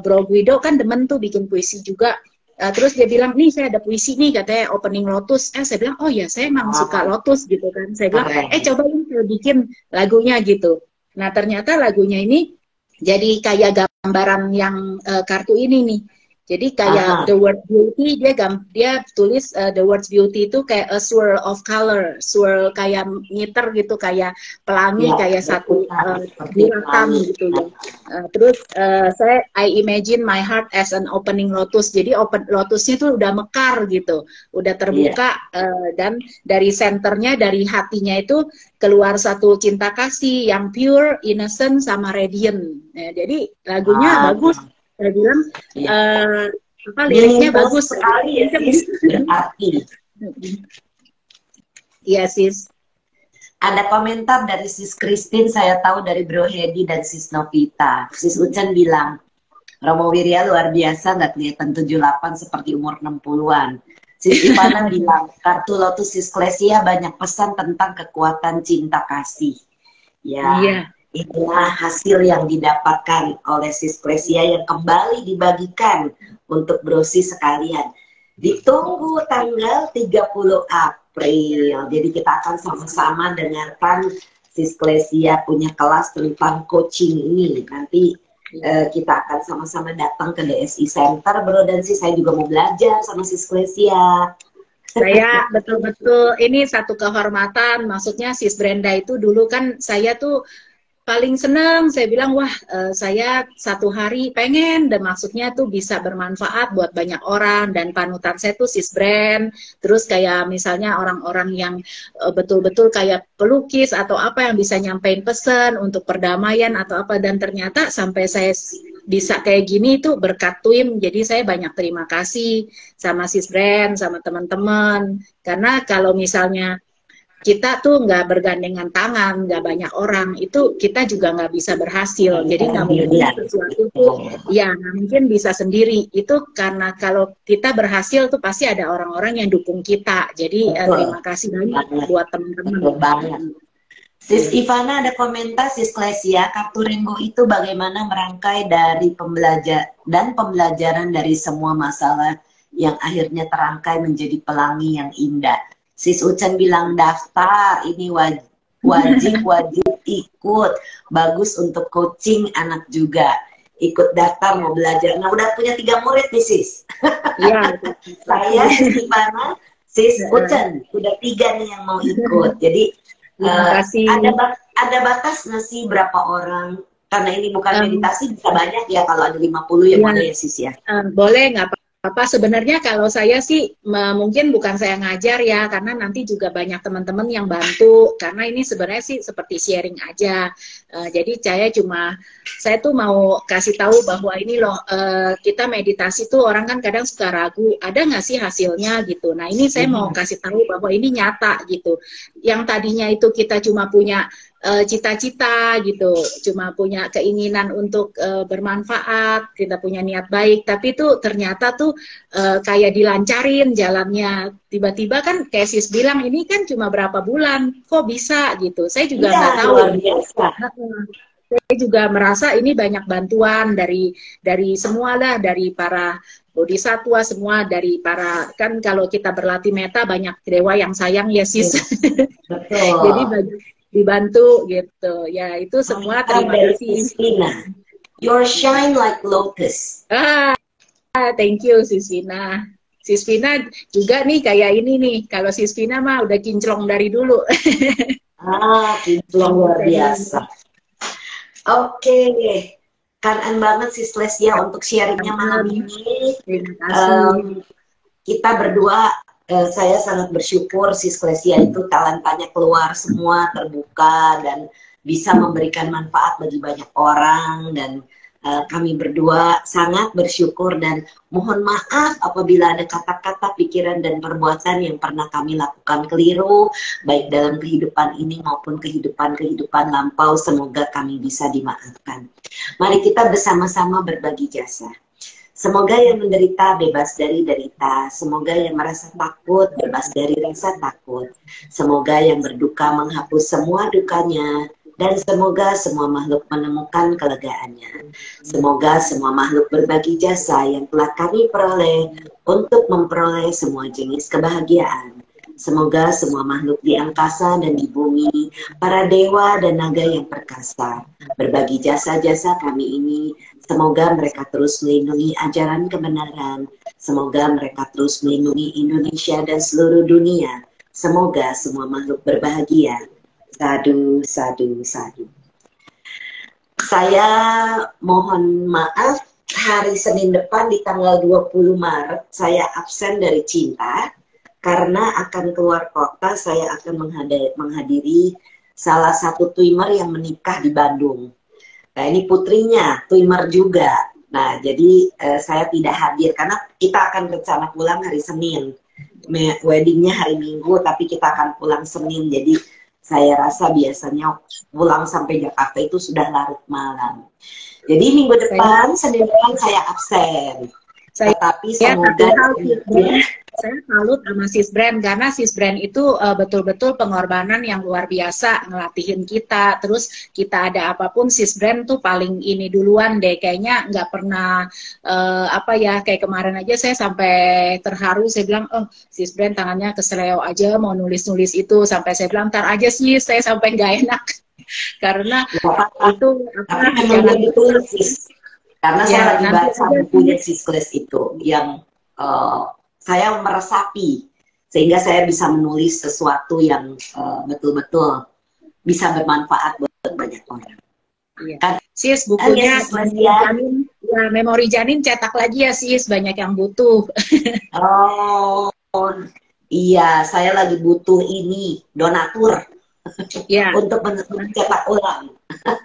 S2: Bro Guido kan demen tuh bikin puisi juga. Terus dia bilang, nih saya ada puisi nih katanya opening Lotus. Saya bilang, oh ya saya emang suka
S1: Ah,
S2: Lotus gitu kan. Saya bilang,
S1: keren.
S2: coba ini saya bikin lagunya gitu. Nah ternyata lagunya ini jadi kayak gambaran yang kartu ini nih. Jadi kayak
S1: Aha.
S2: the word beauty dia tulis the words beauty itu kayak a swirl of color, swirl kayak ngiter gitu kayak pelangi
S1: Ya,
S2: kayak satu
S1: berputar seperti
S2: bulatan
S1: pelangi.
S2: gitu ya. Terus I imagine my heart as an opening lotus. Jadi lotusnya tuh udah mekar gitu, udah
S1: Iya,
S2: terbuka dan dari senternya dari hatinya itu keluar satu cinta kasih yang pure, innocent sama radiant. Jadi lagunya bagus.
S1: ah,
S2: Saya bilang
S1: iya.
S2: eh, apa liriknya
S1: Meaningful
S2: bagus,
S1: sekali ya,
S2: kenceng
S1: sis.
S2: gitu.
S1: Berarti.
S2: Iya sis.
S1: Ada komentar dari Sis Christine, saya tahu dari Bro Hedi dan Sis Novita. Sis Ucan bilang, Romo Wirya luar biasa, nggak kelihatan 78 seperti umur 60-an. Sis Ivana bilang, kartu Lotus Sis Klesia banyak pesan tentang kekuatan cinta kasih. Ya,
S2: Iya.
S1: inilah hasil yang didapatkan oleh Sis Klesia yang kembali dibagikan untuk brosi sekalian. Ditunggu tanggal 30 April. Jadi kita akan sama-sama dengarkan Sis Klesia punya kelas tentang coaching ini. Nanti kita akan sama-sama datang ke DSI Center, Bro dan Sis. Saya juga mau belajar sama Sis Klesia.
S2: Saya betul-betul ini satu kehormatan. Maksudnya Sis Brenda itu dulu kan saya tuh paling seneng, saya bilang wah saya satu hari pengen dan maksudnya tuh bisa bermanfaat buat banyak orang dan panutan saya tuh Sis Brand, terus kayak misalnya orang-orang yang betul-betul kayak pelukis atau apa yang bisa nyampein pesan untuk perdamaian atau apa dan ternyata sampai saya bisa kayak gini itu berkat Twim, jadi saya banyak terima kasih sama Sis Brand, sama teman-teman karena kalau misalnya kita tuh nggak bergandengan tangan, nggak banyak orang, itu kita juga nggak bisa berhasil. Jadi nggak mungkin
S1: Sendirian.
S2: sesuatu tuh, ya nggak mungkin bisa sendiri. Itu karena kalau kita berhasil tuh pasti ada orang-orang yang dukung kita. Jadi
S1: Betul
S2: terima kasih banyak
S1: banget.
S2: buat teman-teman.
S1: Betul banget. Sis Ivana ada komentar, Sis Klesia, kartu rainbow itu bagaimana merangkai dari pembelajaran dari semua masalah yang akhirnya terangkai menjadi pelangi yang indah. Sis Ucan bilang daftar, ini wajib ikut, bagus untuk coaching anak juga. Ikut daftar mau belajar. Nah udah punya 3 murid nih Sis.
S2: Iya.
S1: Saya, Sis Ivana, Sis Ucan, udah 3 nih yang mau ikut. Jadi
S2: Terima kasih.
S1: ada batas nggak sih berapa orang? Karena ini bukan meditasi bisa banyak ya kalau ada 50 ya boleh ya Sis ya.
S2: Boleh nggak apa-apa. Sebenarnya kalau saya sih mungkin bukan saya ngajar ya, karena nanti juga banyak teman-teman yang bantu. Karena ini sebenarnya sih seperti sharing aja. Jadi saya tuh mau kasih tahu bahwa ini loh kita meditasi tuh orang kan kadang suka ragu, ada nggak sih hasilnya gitu. Nah ini saya mau kasih tahu bahwa ini nyata gitu. Yang tadinya itu kita cuma punya cita-cita gitu, cuma punya keinginan untuk bermanfaat, kita punya niat baik, tapi itu ternyata tuh kayak dilancarin jalannya, tiba-tiba kan kayak Sis bilang ini kan cuma berapa bulan, kok bisa gitu, saya juga nggak tahu.
S1: Luar biasa.
S2: Saya juga merasa ini banyak bantuan dari semua lah, dari para bodhisatwa semua, dari para kan kalau kita berlatih meta banyak dewa yang sayang ya Sis.
S1: Betul.
S2: Jadi banyak dibantu gitu ya, itu semua terima kasih.
S1: Your shine like lotus.
S2: Thank you Sis Vina. Sis Vina juga nih kayak ini nih, kalau Sis Vina mah udah kinclong dari dulu.
S1: Kinclong luar biasa. Oke, kangen banget Sis Lesia untuk sharingnya malam ini.
S2: Terima kasih.
S1: Kita berdua saya sangat bersyukur Sis Klesia itu talentanya keluar semua, terbuka dan bisa memberikan manfaat bagi banyak orang, dan kami berdua sangat bersyukur dan mohon maaf apabila ada kata-kata, pikiran dan perbuatan yang pernah kami lakukan keliru baik dalam kehidupan ini maupun kehidupan lampau. Semoga kami bisa dimaafkan. Mari kita bersama-sama berbagi jasa. Semoga yang menderita bebas dari derita. Semoga yang merasa takut bebas dari rasa takut. Semoga yang berduka menghapus semua dukanya. Dan semoga semua makhluk menemukan kelegaannya. Semoga semua makhluk berbagi jasa yang telah kami peroleh untuk memperoleh semua jenis kebahagiaan. Semoga semua makhluk di angkasa dan di bumi, para dewa dan naga yang perkasa, berbagi jasa-jasa kami ini. Semoga mereka terus melindungi ajaran kebenaran. Semoga mereka terus melindungi Indonesia dan seluruh dunia. Semoga semua makhluk berbahagia. Sadu, sadu, sadu. Saya mohon maaf, hari Senin depan di tanggal 20 Maret, saya absen dari Cinta. Karena akan keluar kota, saya akan menghadiri salah satu twimmer yang menikah di Bandung. Nah, ini putrinya, twimmer juga. Nah, jadi saya tidak hadir karena kita akan rencana pulang hari Senin. Weddingnya hari Minggu, tapi kita akan pulang Senin. Jadi saya rasa biasanya pulang sampai Jakarta itu sudah larut malam. Jadi minggu depan, Senin depan saya absen. Tetapi semoga
S2: saya salut sama Sis Brand karena Sis Brand itu betul-betul pengorbanan yang luar biasa ngelatihin kita. Terus kita ada apapun Sis Brand tuh paling ini duluan deh, kayaknya nggak pernah kayak kemarin aja saya sampai terharu, saya bilang Sis Brand tangannya keseleo aja mau nulis-nulis itu, sampai saya bilang ntar aja sih, saya sampai nggak enak karena itu
S1: jangan ditulis Sis. Karena saya lagi baca bukunya Siskles itu yang saya meresapi sehingga saya bisa menulis sesuatu yang betul-betul bisa bermanfaat buat banyak orang.
S2: Iya. Sis, bukunya Janin, ya, Memori Janin cetak lagi ya Sis, banyak yang butuh.
S1: Oh iya, saya lagi butuh ini donatur
S2: ya.
S1: Untuk mencetak ulang.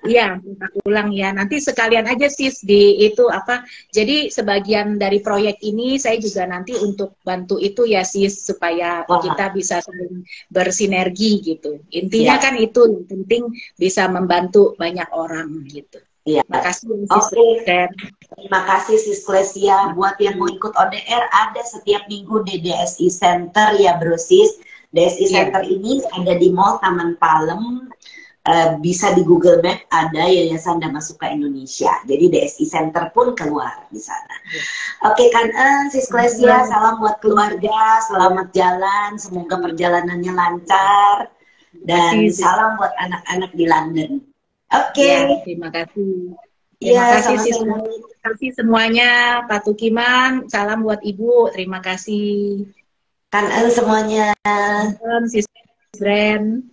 S2: Iya, cetak ulang ya. Nanti sekalian aja Sis di itu apa. Jadi sebagian dari proyek ini saya juga nanti untuk bantu itu ya Sis supaya kita bisa saling bersinergi gitu. Intinya kan itu yang penting bisa membantu banyak orang gitu.
S1: Iya.
S2: Terima kasih
S1: Sis. Terima kasih Sis Klesia. Buat yang mau ikut ODR ada setiap minggu di DSI Center ya Bro Sis. DSI Center ini ada di Mall Taman Palem. Bisa di Google Map ada Yayasan Damasuka Indonesia. Jadi DSI Center pun keluar di sana. Oke kan, Sis Klesia, salam buat keluarga, selamat jalan, semoga perjalanannya lancar, dan salam buat anak-anak di London. Oke.
S2: Terima kasih. Terima kasih Sis. Terima kasih semuanya, Pak Tukiman, salam buat Ibu, terima kasih.
S1: Kan semuanya.
S2: Sis Brand.